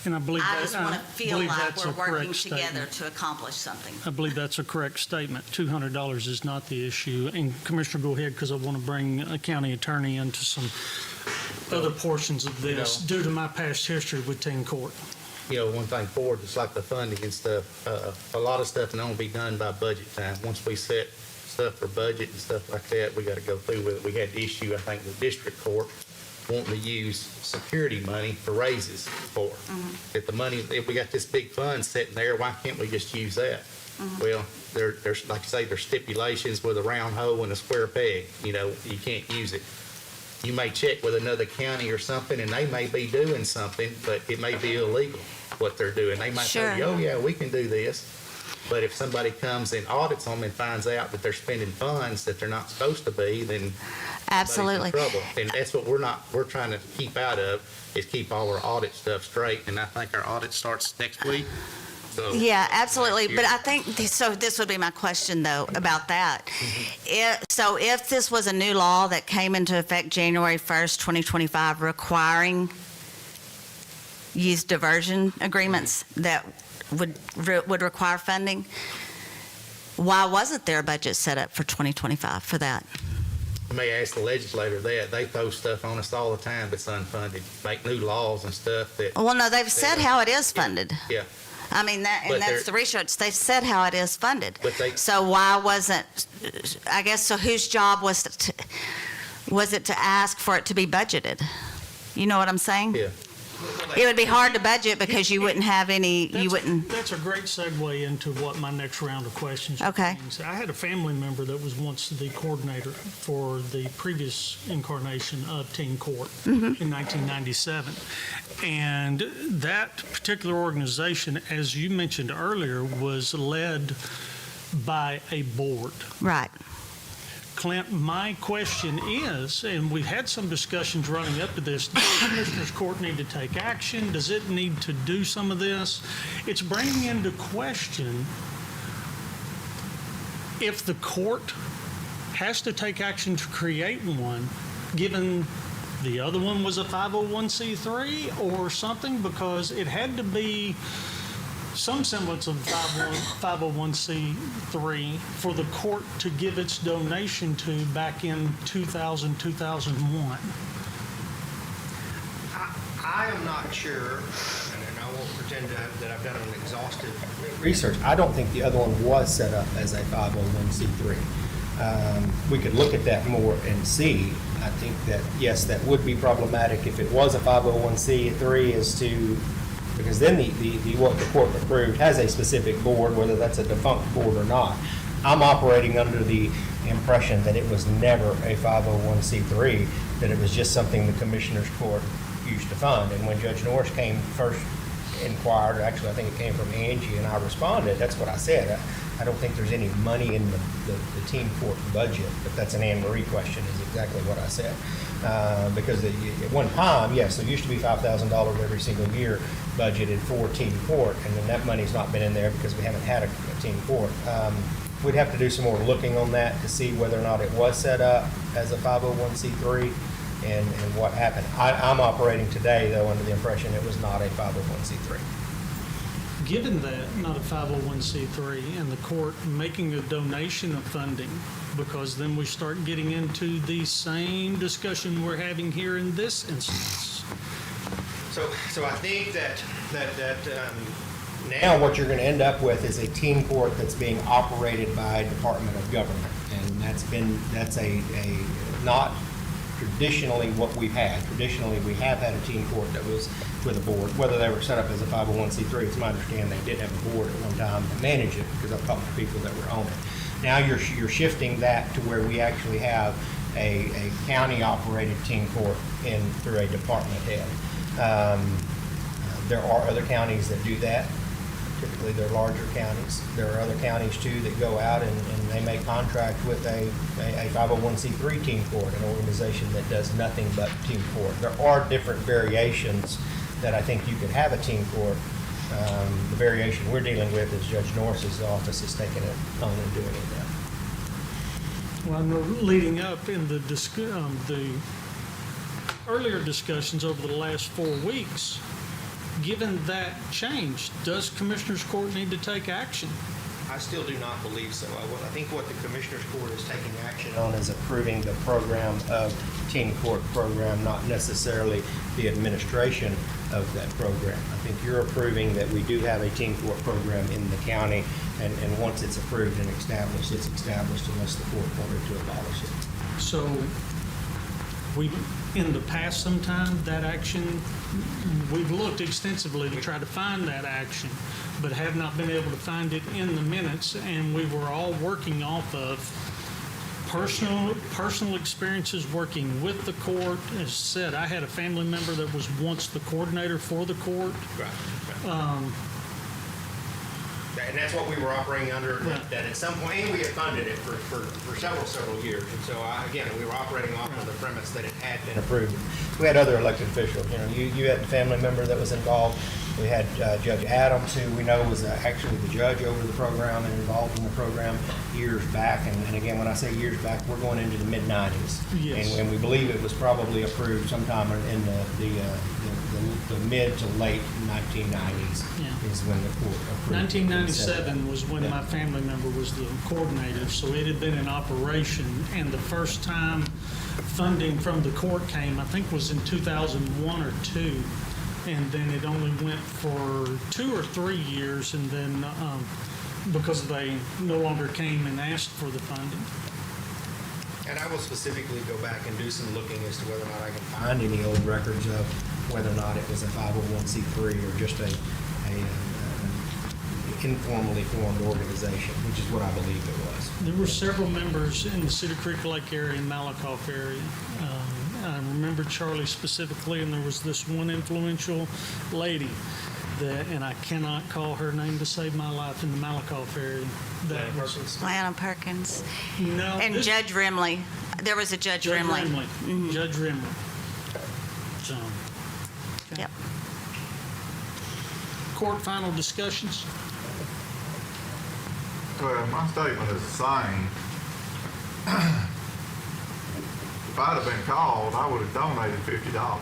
And I believe I that, just want to feel like that's we're a working correct together statement. to accomplish something. I believe that's a correct statement. $200 is not the issue. And Commissioner, go ahead, because I want to bring a county attorney into some other portions of this due to my past history with teen court. You know, one thing forward, just like the funding and stuff, a lot of stuff can only be done by budget time. Once we set stuff for budget and stuff like that, we got to go through with it. We had the issue, I think, with district court wanting to use security money for raises for. If the money, if we got this big fund sitting there, why can't we just use that? Well, there's, like I say, there's stipulations with a round hole and a square peg. You know, you can't use it. You may check with another county or something, and they may be doing something, but it may be illegal what they're doing. They might tell you, oh, yeah, we can do this. But if somebody comes and audits them and finds out that they're spending funds that they're not supposed to be, then Absolutely. somebody's in trouble. And that's what we're trying to keep out of, is keep all our audit stuff straight. And I think our audit starts next week. So Yeah, absolutely. next But year. I think, so this would be my question, though, about that. If this was a new law that came into effect January 1st, 2025, requiring youth diversion agreements that would require funding, why wasn't there a budget set up for 2025 for that? You may ask the legislator that. They throw stuff on us all the time that's unfunded, make new laws and stuff that, Well, no, they've said how it is funded. yeah. I mean, But and that's they're- the research. They've said how it is funded. But they- So why wasn't, I guess, so whose job was it to ask for it to be budgeted? You know what I'm saying? Yeah. It would be hard to budget because you wouldn't have any, you wouldn't, That's a great segue into what my next round of questions Okay. means. I had a family member that was once the coordinator for the previous incarnation of teen court in 1997. And that particular organization, as you mentioned earlier, was led by a board. right. Clint, my question is, and we've had some discussions running up to this, does the Commissioners Court need to take action? Does it need to do some of this? It's bringing into question if the court has to take action to create one, given the other one was a 501c3 or something, because it had to be some semblance of 501c3 for the court to give its donation to back in 2000, 2001. I am not sure, and I won't pretend that I've done an exhaustive research. I don't think the other one was set up as a 501c3. We could look at that more and see. I think that, yes, that would be problematic if it was a 501c3 as to, because then what the court approved has a specific board, whether that's a defunct board or not. I'm operating under the impression that it was never a 501c3, that it was just something the Commissioners Court used to fund. And when Judge Norris came first inquired, actually I think it came from Angie, and I responded, that's what I said. I don't think there's any money in the teen court budget, but that's an Anne Marie question, is exactly what I said. Because at one time, yes, there used to be $5,000 every single year budgeted for teen court, and then that money's not been in there because we haven't had a teen court. We'd have to do some more looking on that to see whether or not it was set up as a 501c3 and what happened. I'm operating today, though, under the impression it was not a 501c3. Given that, not a 501c3, and the court making a donation of funding, because then we start getting into the same discussion we're having here in this instance. So I think that now what you're going to end up with is a teen court that's being operated by a Department of Government, and that's a not traditionally what we've had. Traditionally, we have had a teen court that was with a board, whether they were set up as a 501c3. It's my understanding they did have a board at one time to manage it, because I've talked to people that were on it. Now you're shifting that to where we actually have a county-operated teen court through a department head. There are other counties that do that. Typically, they're larger counties. There are other counties too that go out and they may contract with a 501c3 team court, an organization that does nothing but team court. There are different variations that I think you could have a team court. The variation we're dealing with is Judge Norris's office is taking it on and doing it now. Well, I know leading up in the earlier discussions over the last 4 weeks, given that change, does Commissioners Court need to take action? I still do not believe so. I think what the Commissioners Court is taking action on is approving the program of team court program, not necessarily the administration of that program. I think you're approving that we do have a team court program in the county, and once it's approved and established, it's established unless the court wanted to abolish it. So we, in the past sometime, that action, we've looked extensively to try to find that action, but have not been able to find it in the minutes, and we were all working off of personal experiences working with the court. As said, I had a family member that was once the coordinator for the court. Right. And that's what we were operating under, that at some point, and we had funded it for several years. And so, again, we were operating off of the premise that it had been approved. We had other elected officials. You had a family member that was involved. We had Judge Adams, who we know was actually the judge over the program and involved in the program years back. And again, when I say years back, we're going into the mid-'90s. Yes. And we believe it was probably approved sometime in the mid to late 1990s is when the court approved it. 1997 was when my family member was the coordinator, so it had been in operation, and the first time funding from the court came, I think, was in 2001 or 2, and then it only went for 2 or 3 years, and then because they no longer came and asked for the funding. And I will specifically go back and do some looking as to whether or not I can find any old records of whether or not it was a 501c3 or just a informally formed organization, which is what I believe it was. There were several members in the Cedar Creek Lake area and Malakoff area. I remember Charlie specifically, and there was this one influential lady that, and I cannot call her name to save my life, in the Malakoff area. That was Lana Perkins. no, And this- Judge Rimley. There was a Judge Rimley. Mm-hmm. Judge Rimley. So, okay. Yep. Court final discussions. Well, my statement is the same. If I'd have been called, I would have donated $50.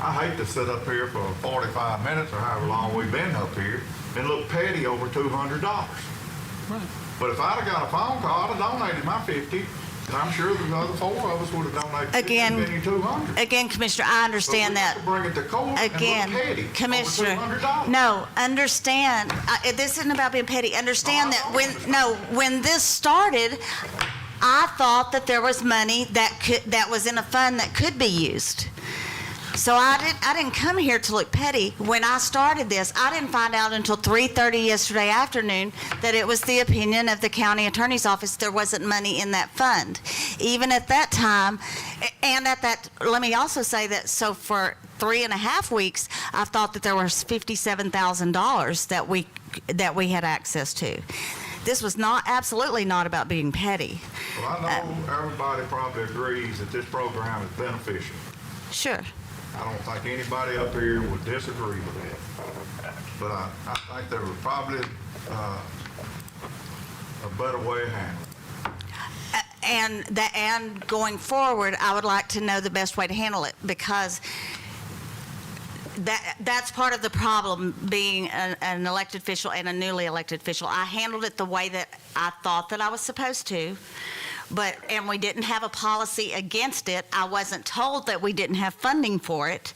I hate to sit up here for 45 minutes or however long we've been up here and look petty over $200. Right. But if I'd have got a phone call, I'd have donated my 50, and I'm sure the other 4 of us would have donated 50 and 200. Again, Commissioner, I understand that. But we have to bring it to court Again, and look petty Commissioner, over $200. no, understand, this isn't about being petty. Understand that when this started, I thought that there was money that was in a fund that could be used. So I didn't come here to look petty. When I started this, I didn't find out until 3:30 yesterday afternoon that it was the opinion of the county attorney's office there wasn't money in that fund. Even at that time, and let me also say that, so for 3.5 weeks, I thought that there was $57,000 that we had access to. This was absolutely not about being petty. Well, I know everybody probably agrees that this program is beneficial. Sure. I don't think anybody up here would disagree with that. But I think there was probably a better way of handling it. And going forward, I would like to know the best way to handle it, because that's part of the problem, being an elected official and a newly elected official. I handled it the way that I thought that I was supposed to, and we didn't have a policy against it. I wasn't told that we didn't have funding for it.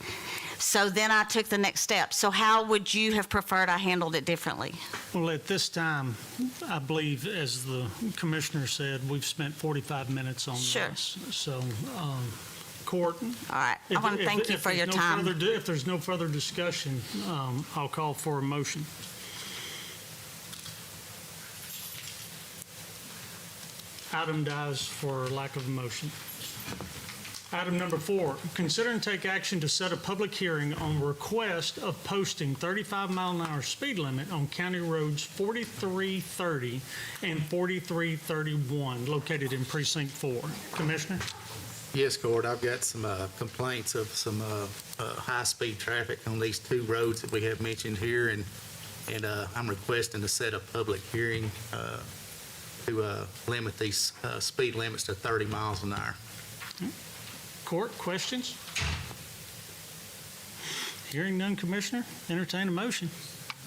So then I took the next step. So how would you have preferred I handled it differently? Well, at this time, I believe, as the commissioner said, we've spent 45 minutes on Sure. this. So, Court. All right. I want to thank you for your time. If there's no further discussion, I'll call for a motion. Item dies for lack of a motion. Item number 4, consider and take action to set a public hearing on request of posting 35-mile-an-hour speed limit on county roads 4330 and 4331 located in Precinct 4. Commissioner? Yes, Court, I've got some complaints of some high-speed traffic on these two roads that we have mentioned here, and I'm requesting to set a public hearing to limit these speed limits to 30 miles an hour. Court, questions? Hearing none, Commissioner, entertain a motion.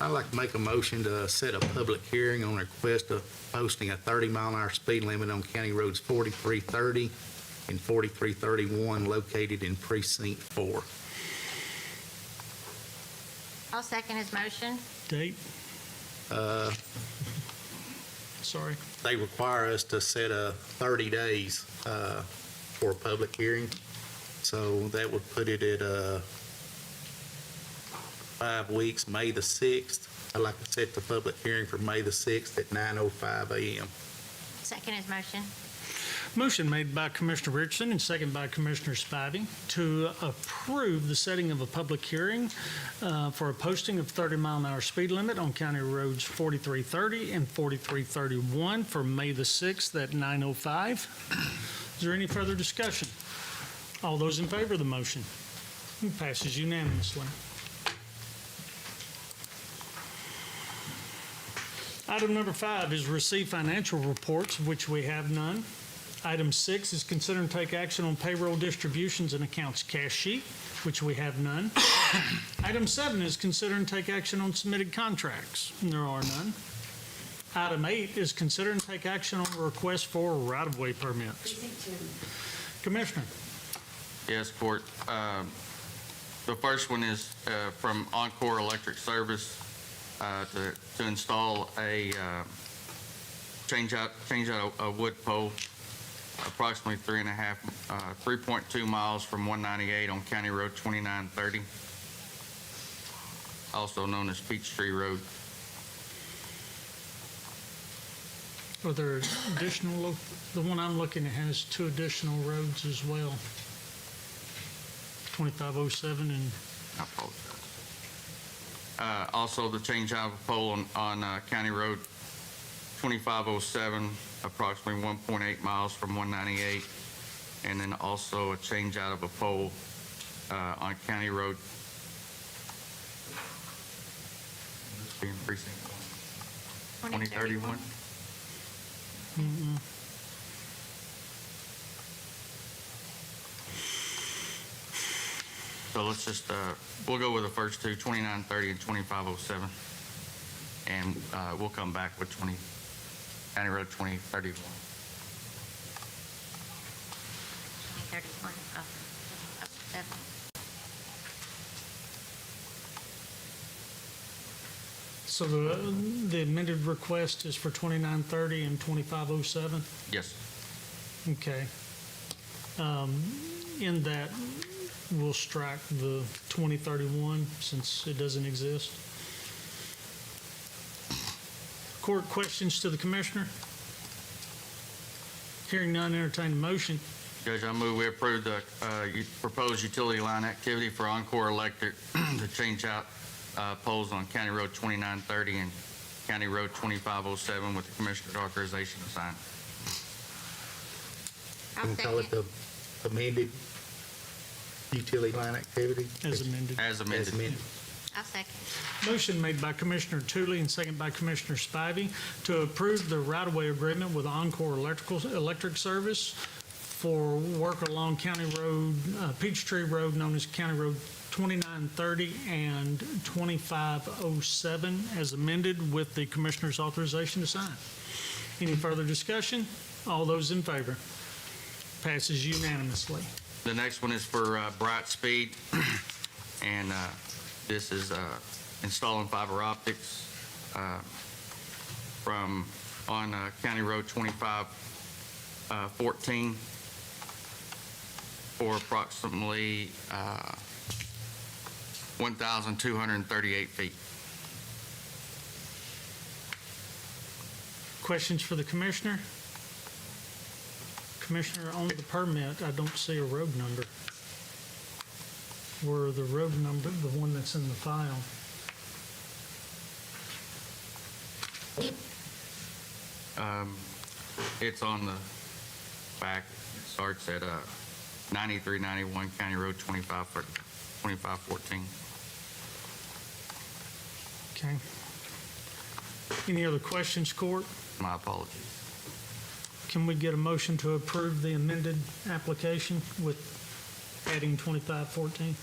I'd like to make a motion to set a public hearing on request of posting a 30-mile-an-hour speed limit on County Roads 4330 and 4331 located in Precinct 4. I'll second his motion. Date? Sorry. They require us to set a 30 days for a public hearing, so that would put it at 5 weeks, May the 6th. I'd like to set the public hearing for May the 6th at 9:05 a.m. Second his motion. Motion made by Commissioner Richardson and second by Commissioner Spivey to approve the setting of a public hearing for a posting of 30-mile-an-hour speed limit on County Roads 4330 and 4331 for May the 6th at 9:05. Is there any further discussion? All those in favor of the motion? It passes unanimously. Item number 5 is receive financial reports, of which we have none. Item 6 is consider and take action on payroll distributions and accounts cash sheet, which we have none. Item 7 is consider and take action on submitted contracts, and there are none. Item 8 is consider and take action on a request for right-of-way permits. Commissioner? Yes, Court. The first one is from Encore Electric Service to install a change out a wood pole approximately 3.2 miles from 198 on County Road 2930, also known as Peachtree Road. Are there additional, the one I'm looking at has 2 additional roads as well. 2507 and... I apologize. Also, the change out of a pole on County Road 2507, approximately 1.8 miles from 198, and then also a change out of a pole on County Road being Precinct 1, 2031. So let's just, we'll go with the first two, 2930 and 2507. And we'll come back with County Road 2031. 31, 7. So the amended request is for 2930 and 2507? Yes. Okay. In that, we'll strike the 2031 since it doesn't exist. Court, questions to the commissioner? Hearing none, entertain a motion. Judge, I move we approve the proposed utility line activity for Encore Electric to change out poles on County Road 2930 and County Road 2507 with the commissioner's authorization to sign. Can we call it the amended utility line activity? As amended. As amended. As amended. I'll second. Motion made by Commissioner Tooley and second by Commissioner Spivey to approve the right-of-way agreement with Encore Electric Service for work along County Road, Peachtree Road, known as County Road 2930 and 2507, as amended with the Commissioner's authorization to sign. Any further discussion? All those in favor? Passes unanimously. The next one is for Bright Speed, and this is installing fiber optics from on County Road 2514 for approximately 1,238 feet. Questions for the Commissioner? Commissioner, on the permit, I don't see a road number. Where the road number, the one that's in the file? It's on the back. It starts at 9391 County Road 2514. Okay. Any other questions, court? My apologies. Can we get a motion to approve the amended application with adding 2514?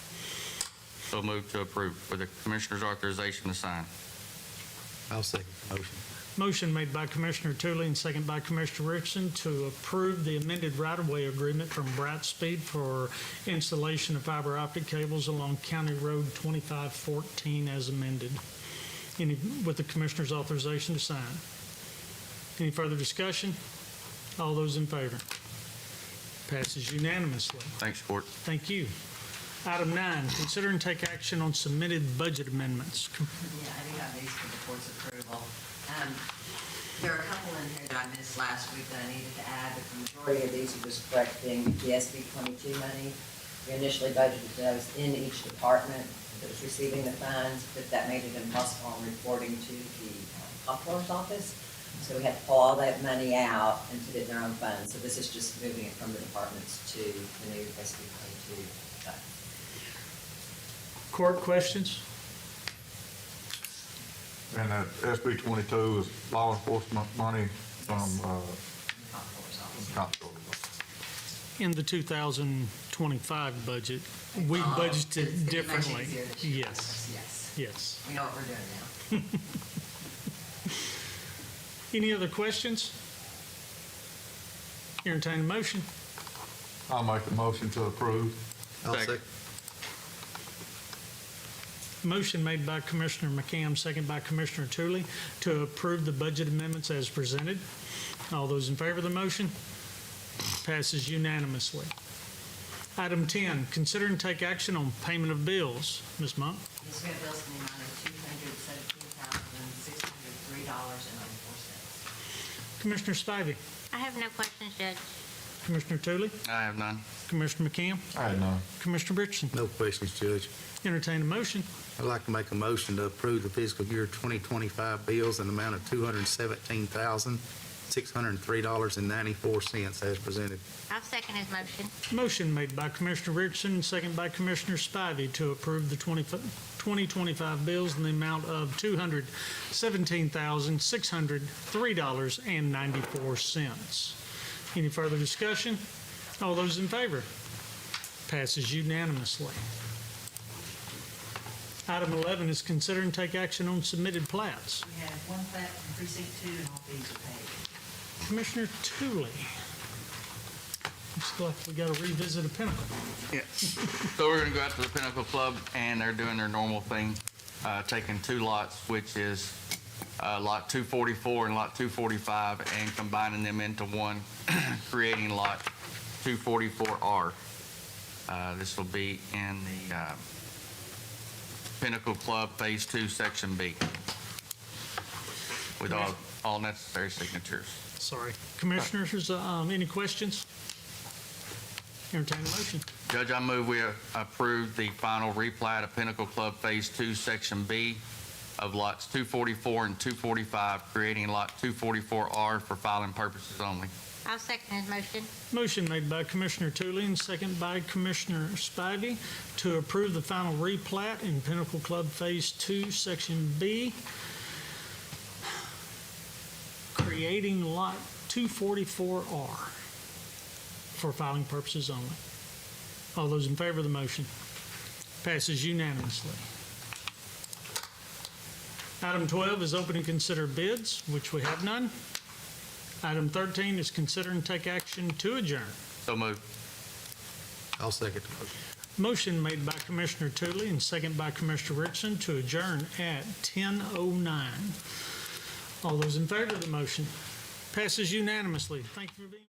So moved to approve with the Commissioner's authorization to sign. I'll second the motion. Motion made by Commissioner Tooley and second by Commissioner Richardson to approve the amended right-of-way agreement from Brightspeed for installation of fiber optic cables along County Road 2514 as amended. With the Commissioner's authorization to sign. Any further discussion? All those in favor? Passes unanimously. Thanks, Court. Thank you. Item 9, consider and take action on submitted budget amendments. Yeah, I do have these for the court's approval. There are a couple in here that I missed last week that I needed to add, but the majority of these are just correcting the SB 22 money. We initially budgeted those in each department that was receiving the funds, but that made it impossible on reporting to the comptroller's office. So we had to pull all that money out and put it in their own funds. So this is just moving it from the departments to the new SB 22 fund. Court questions? And that SB 22 is law enforcement money from, Comptroller's office. comptroller. In the 2025 budget, we budgeted It's much differently. easier this year. Yes, Yes. yes. We know what we're doing now. Any other questions? Entertain a motion. I'll make the motion to approve. I'll Second. Motion made by Commissioner McCam, second by Commissioner Tooley, to approve the budget amendments as presented. All those in favor of the motion? Passes unanimously. Item 10, consider and take action on payment of bills. Ms. Monk? Yes, we have bills in the amount of $217,603.94. Commissioner Spivey? I have no questions, Judge. Commissioner Tooley? I have none. Commissioner McCam? I had none. Commissioner Richardson? No questions, Judge. Entertain a motion. I'd like to make a motion to approve the fiscal year 2025 bills in the amount of $217,603.94 as presented. I'll second his motion. Motion made by Commissioner Richardson, second by Commissioner Spivey to approve the 2025 bills in the amount of $217,603.94. Any further discussion? All those in favor? Passes unanimously. Item 11 is consider and take action on submitted plats. We have one plat from precinct 2 and all fees are paid. Commissioner Tooley. Looks like we got to revisit a Pinnacle. Yeah. So we're going to go out to the Pinnacle Club, and they're doing their normal thing, taking two lots, which is Lot 244 and Lot 245, and combining them into one, creating Lot 244R. This will be in the Pinnacle Club Phase 2, Section B, with all necessary signatures. Sorry. Commissioners, any questions? Entertain a motion. Judge, I move we approve the final replat of Pinnacle Club Phase 2, Section B of lots 244 and 245, creating Lot 244R for filing purposes only. I'll second his motion. Motion made by Commissioner Tooley and second by Commissioner Spivey to approve the final replat in Pinnacle Club Phase 2, Section B, creating Lot 244R for filing purposes only. All those in favor of the motion? Passes unanimously. Item 12 is open and consider bids, which we have none. Item 13 is consider and take action to adjourn. So moved. I'll second the motion. Motion made by Commissioner Tooley and second by Commissioner Richardson to adjourn at 10:09. All those in favor of the motion? Passes unanimously. Thank you for being.